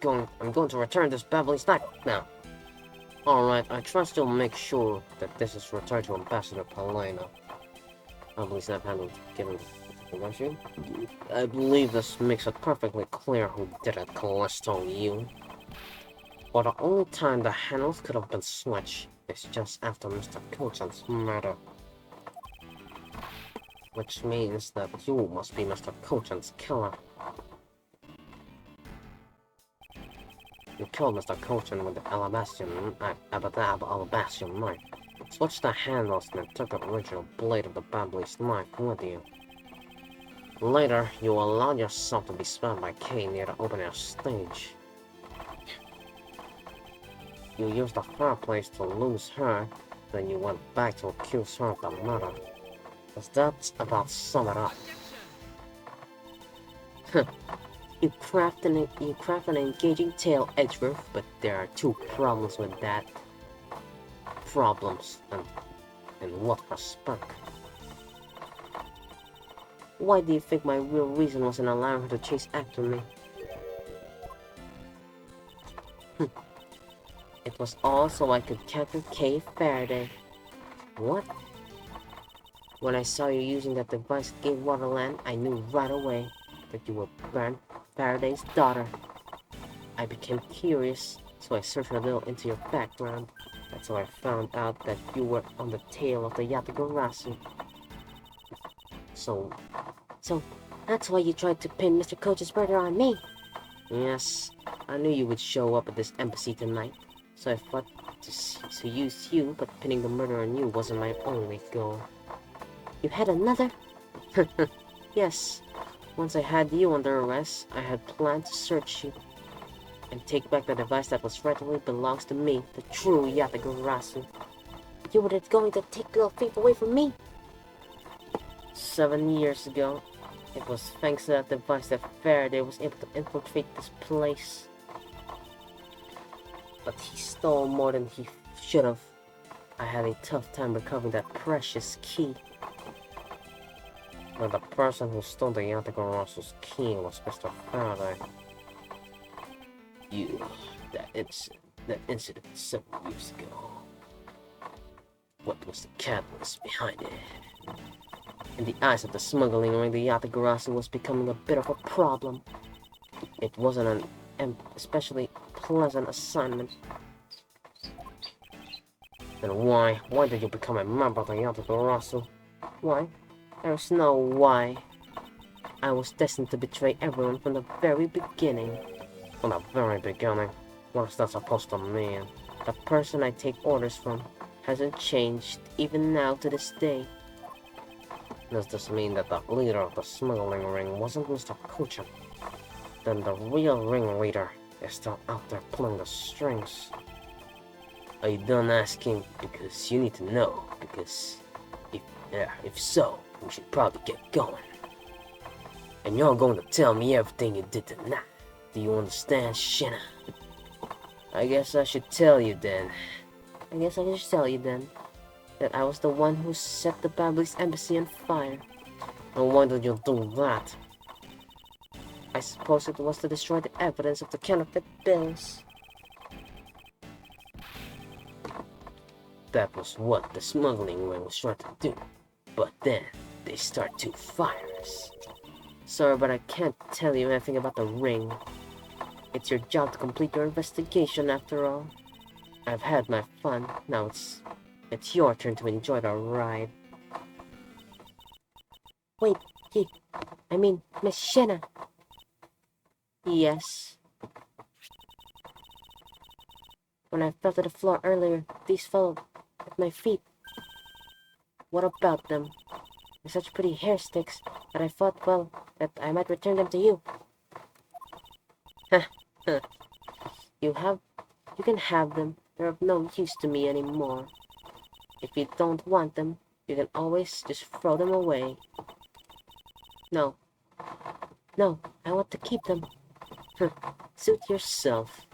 going to return this Beverly's knife now. Alright, I trust you'll make sure that this is returned to Ambassador Palena. Beverly's knife handle given to you. I believe this makes it perfectly clear who did it, Callisto Yu. But the only time the handles could have been switched is just after Mr. Kochan's murder. which means that you must be Mr. Kochan's killer. You killed Mr. Kochan with the Alabastian knife. Switched the handles and took the original blade of the Babli's knife with you. Later, you allowed yourself to be stabbed by Kay near the open-air stage. You used the fireplace to lose her, then you went back to accuse her of the murder. Does that about sum it up? You craft an engaging tale, Edgeworth, but there are two problems with that. Problems, and in what respect? Why do you think my real reason was in allowing her to chase after me? It was all so I could capture Kay Faraday. What? When I saw you using that device at Gay Waterland, I knew right away that you were Brent Faraday's daughter. I became curious, so I searched a little into your background. That's how I found out that you were on the tail of the Yatagarasu. So that's why you tried to pin Mr. Coach's murder on me? Yes, I knew you would show up at this embassy tonight, so I thought to use you, but pinning the murder on you wasn't my only goal. You had another? Yes. Once I had you under arrest, I had planned to search you and take back the device that was rightfully belongs to me, the true Yatagarasu. You were going to take the thief away from me? 7 years ago, it was thanks to that device that Faraday was able to infiltrate this place. But he stole more than he should have. I had a tough time recovering that precious key. But the person who stole the Yatagarasu's key was Mr. Faraday. That incident 7 years ago. What was the catalyst behind it? In the eyes of the smuggling ring, the Yatagarasu was becoming a bit of a problem. It wasn't an especially pleasant assignment. Then why did you become a member of the Yatagarasu? Why? There's no why. I was destined to betray everyone from the very beginning. From the very beginning? What is that supposed to mean? The person I take orders from hasn't changed, even now to this day. Does this mean that the leader of the smuggling ring wasn't Mr. Kochan? Then the real ringleader is still out there pulling the strings. Are you done asking? Because you need to know. Because if so, we should probably get going. And you're going to tell me everything you did tonight. Do you understand, Shinna? I guess I should tell you then. That I was the one who set the Babli's embassy on fire. And why did you do that? I suppose it was to destroy the evidence of the counterfeit bills. That was what the smuggling ring was trying to do. But then, they start 2 fires. Sorry, but I can't tell you anything about the ring. It's your job to complete your investigation after all. I've had my fun, now it's your turn to enjoy the ride. Wait, Miss Shinna. Yes. When I fell to the floor earlier, these fell at my feet. What about them? They're such pretty hair sticks that I thought, well, that I might return them to you. You can have them. They're of no use to me anymore. If you don't want them, you can always just throw them away. No, I want to keep them. Suit yourself.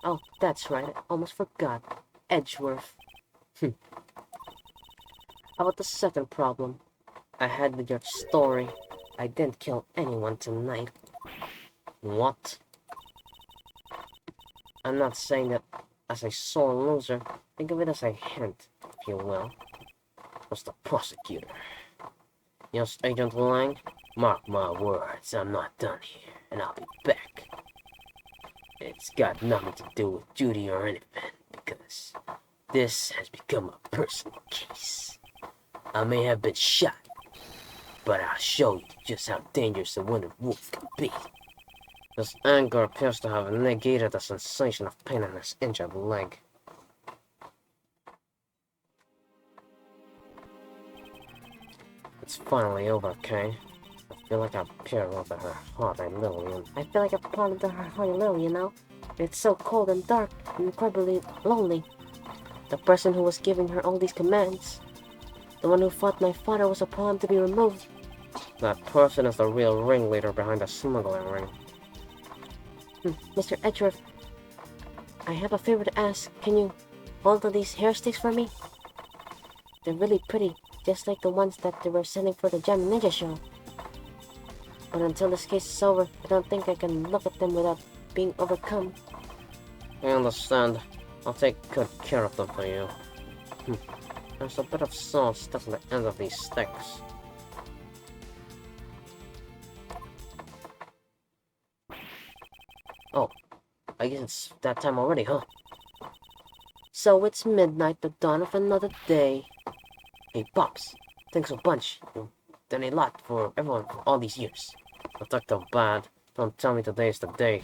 Oh, that's right, I almost forgot. Edgeworth. How about the second problem? I had with your story. I didn't kill anyone tonight. What? I'm not saying that as a sore loser. Think of it as a hint, if you will. It was the prosecutor. Yes, Agent Lang? Mark my words, I'm not done here, and I'll be back. It's got nothing to do with Judy or anything, because this has become a personal case. I may have been shot, but I'll show you just how dangerous a wounded wolf can be. His anger appears to have negated the sensation of pain in his injured leg. It's finally over, Kay. I feel like I've peered into her heart a little, and I feel like I've fallen into her heart a little, you know? It's so cold and dark and incredibly lonely. The person who was giving her all these commands, the one who thought my father was a pawn to be removed. that person is the real ringleader behind the smuggling ring. Mr. Edgeworth, I have a favor to ask. Can you hold on these hair sticks for me? They're really pretty, just like the ones that they were sending for the Gem Ninja show. But until this case is over, I don't think I can look at them without being overcome. I understand. I'll take good care of them for you. There's a bit of salt stuck in the end of these sticks. Oh, I guess it's that time already, huh? So it's midnight, the dawn of another day. Hey, Pops, thanks a bunch. You've done a lot for everyone for all these years. Detective Bad, don't tell me today's the day.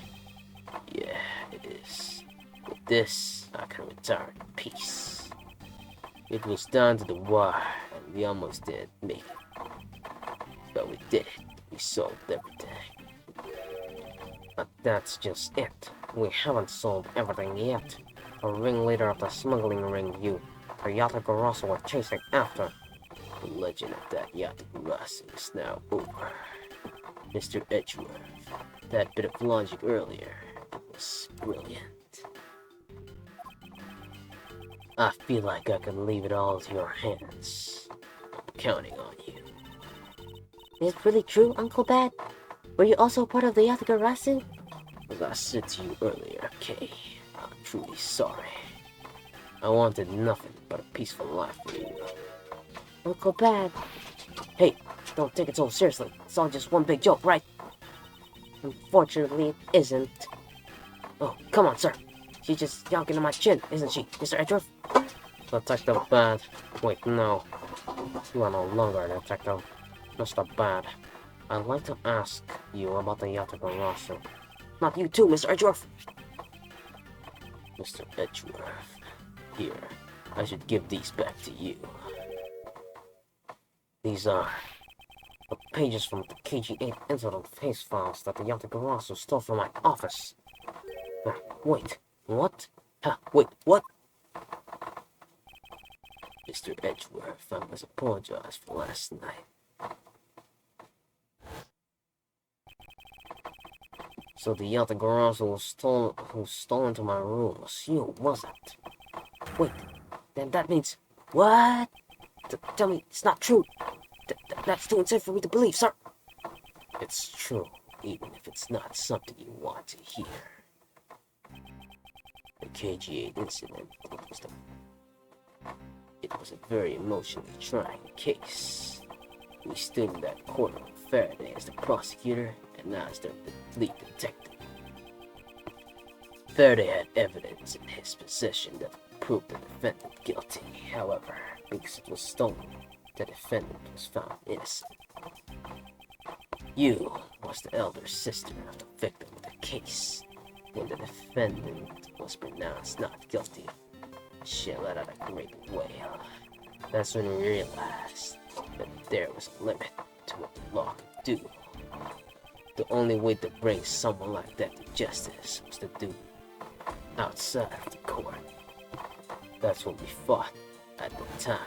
Yeah, it is. With this, I can retire in peace. It was down to the wire, and we almost didn't make it. But we did it. We solved everything. But that's just it. We haven't solved everything yet. The ringleader of the smuggling ring you, Hayata Garasu, were chasing after. The legend of that Yatagarasu is now over. Mr. Edgeworth, that bit of logic earlier was brilliant. I feel like I can leave it all to your hands. I'm counting on you. Is it really true, Uncle Bad? Were you also part of the Yatagarasu? As I said to you earlier, Kay, I'm truly sorry. I wanted nothing but a peaceful life for you. Uncle Bad. Hey, don't take it so seriously. It's all just one big joke, right? Unfortunately, it isn't. Oh, come on, sir. She's just yonking on my chin, isn't she, Mr. Edgeworth? Detective Bad. Wait, no. You are no longer a detective. Mr. Bad. I'd like to ask you about the Yatagarasu. Not you too, Mr. Edgeworth. Mr. Edgeworth. Here, I should give these back to you. These are the pages from the KG-8 incident case files that the Yatagarasu stole from my office. Wait, what? Wait, what? Mr. Edgeworth, I must apologize for last night. So the Yatagarasu who stole into my room was you, wasn't it? Wait, then that means... What? Tell me it's not true. That's too insane for me to believe, sir. It's true, even if it's not something you want to hear. The KG-8 incident, it was a very emotionally trying case. We stood in that corner with Faraday as the prosecutor and I as the lead detective. Faraday had evidence in his possession that proved the defendant guilty. However, because it was stolen, the defendant was found innocent. You was the elder sister of the victim of the case. When the defendant was pronounced not guilty, she let out a great wail. That's when we realized that there was a limit to what the law could do. The only way to bring someone like that to justice was to do it outside of the court. That's what we fought at the time.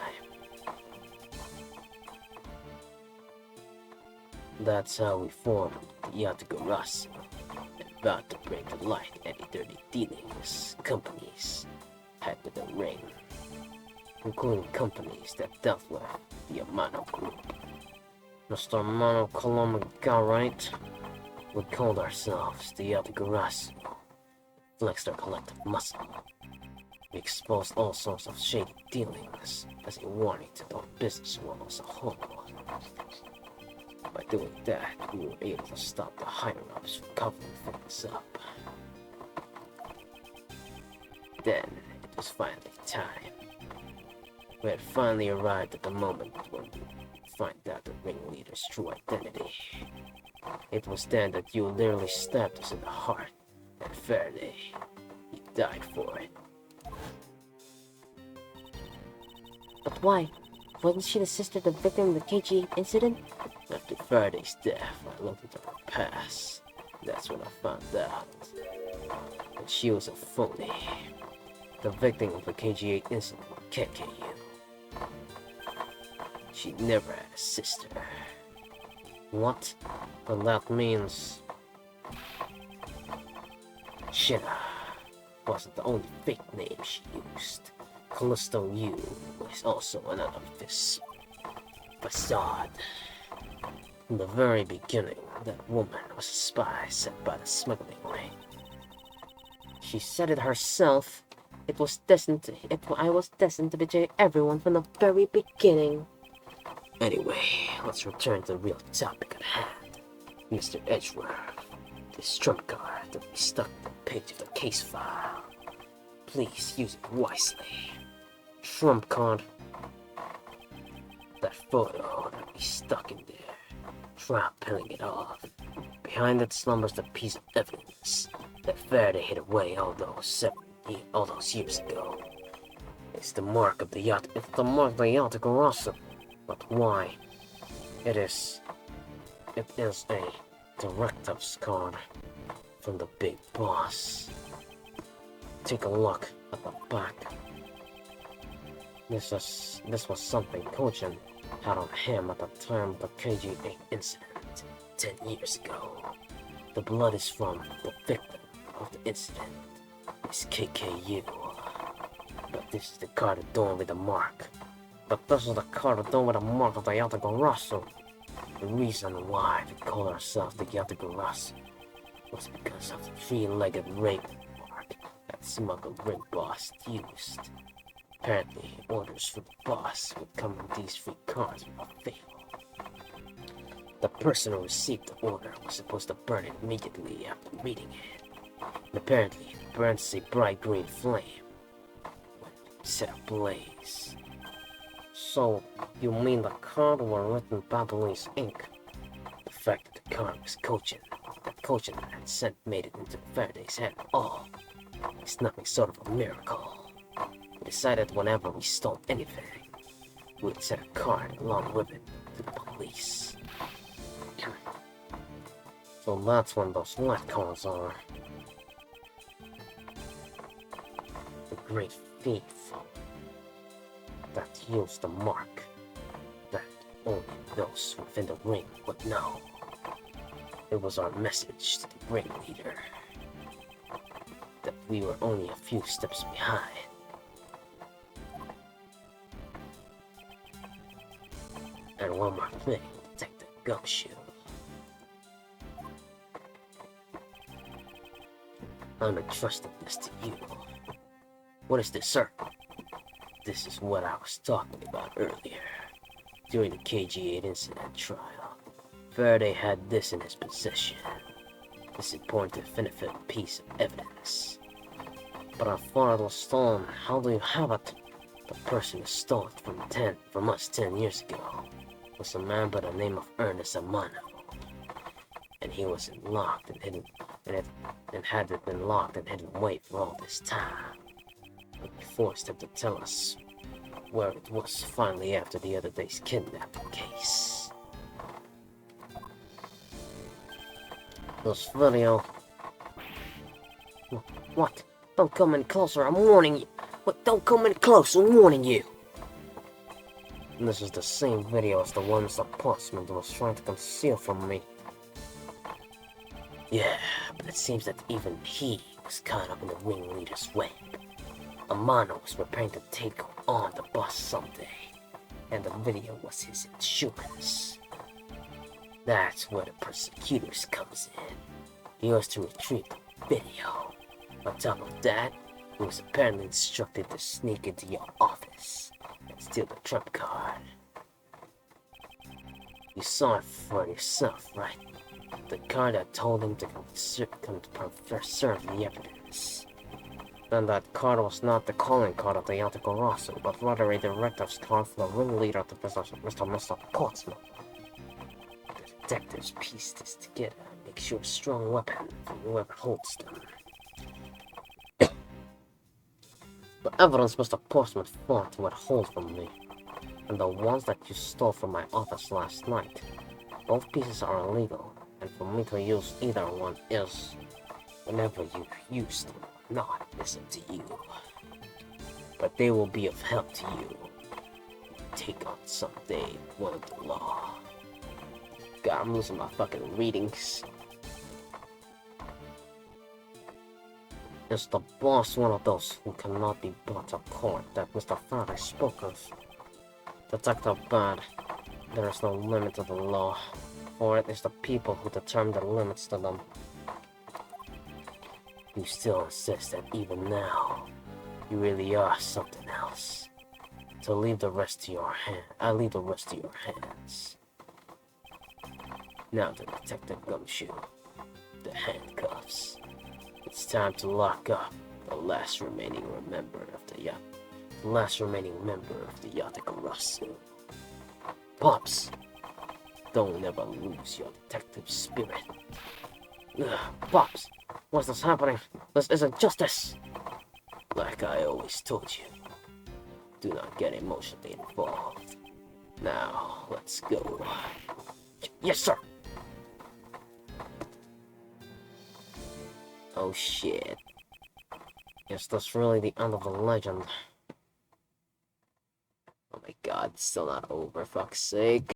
That's how we formed the Yatagarasu, and vowed to bring to light any dirty dealings companies had with the ring, including companies that dealt with the Amano Group. Mr. Amano Kolomaga, right? We called ourselves the Yatagarasu, flexed our collective muscle. We exposed all sorts of shady dealings as a warning to the business world as a whole. By doing that, we were able to stop the higher-ups from covering things up. Then, it was finally time. We had finally arrived at the moment when we find out the ringleader's true identity. It was then that you literally stabbed us in the heart, and Faraday, he died for it. But why? Wasn't she the sister of the victim of the KG incident? After Faraday's death, I looked into her past. That's when I found out that she was a phony. The victim of the KG8 incident can't get you. She never had a sister. What? Then that means... Shinna wasn't the only fake name she used. Callisto Yu was also another of this facade. From the very beginning, that woman was a spy sent by the smuggling ring. She said it herself. I was destined to betray everyone from the very beginning. Anyway, let's return to the real topic at hand. Mr. Edgeworth, this trump card that we stuck to the page of the case file. Please use it wisely. Trump card. That photo that we stuck in there. Try peeling it off. Behind it slumbers the piece of evidence that Faraday hid away all those years ago. It's the mark of the yacht. It's the mark of the Yatagarasu. But why? It is a directive's card From the big boss. Take a look at the back. This was something Kojin had on him at the time of the KG8 Incident 10 years ago. The blood is from the victim of the incident. It's KKU. But this is the card adorned with a mark. But this is the card adorned with a mark of the Yatagarasu. The reason why we call ourselves the Yatagarasu was because of the three-legged rape mark that smuggled ring boss used. Apparently, orders from the boss would come in these three cards without fail. The person who received the order was supposed to burn it immediately after reading it. And apparently, it burns a bright green flame when set ablaze. So, you mean the card were written Babylone's ink? The fact that the card was Cochin had sent made it into Faraday's head all. It's nothing sort of a miracle. We decided whenever we stole anything, we would send a card along with it to the police. So that's when those light cards are. The great thief that used the mark that only those within the ring would know. It was our message to the ringleader that we were only a few steps behind. And one more thing, Detective Gumshoe. I'm entrusting this to you. What is this, sir? This is what I was talking about earlier. During the KG8 incident trial, Faraday had this in his possession. This important definitive piece of evidence. But I thought it was stolen. How do you have it? The person who stole it from us 10 years ago was a man by the name of Ernest Amano. And he was locked and hidden, and had it been locked and hidden away for all this time. But we forced him to tell us where it was finally after the other day's kidnapping case. This video... What? Don't come any closer, I'm warning you. What? Don't come any closer, I'm warning you. This is the same video as the ones the postman was trying to conceal from me. Yeah, but it seems that even he was caught up in the ringleader's web. Amano was preparing to take on the boss someday, and the video was his insurance. That's where the prosecutors comes in. He was to retrieve the video. On top of that, he was apparently instructed to sneak into your office and steal the trump card. You saw it for yourself, right? The card that told him to preserve the evidence. Then that card was not the calling card of the Yatiko Rasu, but rather a directive's card for the ringleader of the business, Mr. Portsmouth. The detectives piece this together and make sure a strong weapon from whoever holds them. The evidence Mr. Portsmouth fought to withhold from me, and the ones that you stole from my office last night. Both pieces are illegal, and for me to use either one is, Whenever you use them, not listen to you. But they will be of help to you. Take on someday one of the law. God, I'm losing my fucking readings. is the boss one of those who cannot be brought to court that Mr. Faraday spoke of? Detective Bad, there is no limit to the law, for it is the people who determine the limits to them. You still insist that even now, you really are something else. To leave the rest to your hand, I leave the rest to your hands. Now the Detective Gumshoe, the handcuffs. It's time to lock up the last remaining member of the Yatagarasu. Pops, don't ever lose your detective spirit. Pops, what's this happening? This isn't justice! Like I always told you, do not get emotionally involved. Now, let's go. Yes, sir! Oh shit. Is this really the end of the legend? Oh my god, it's still not over, fuck's sake.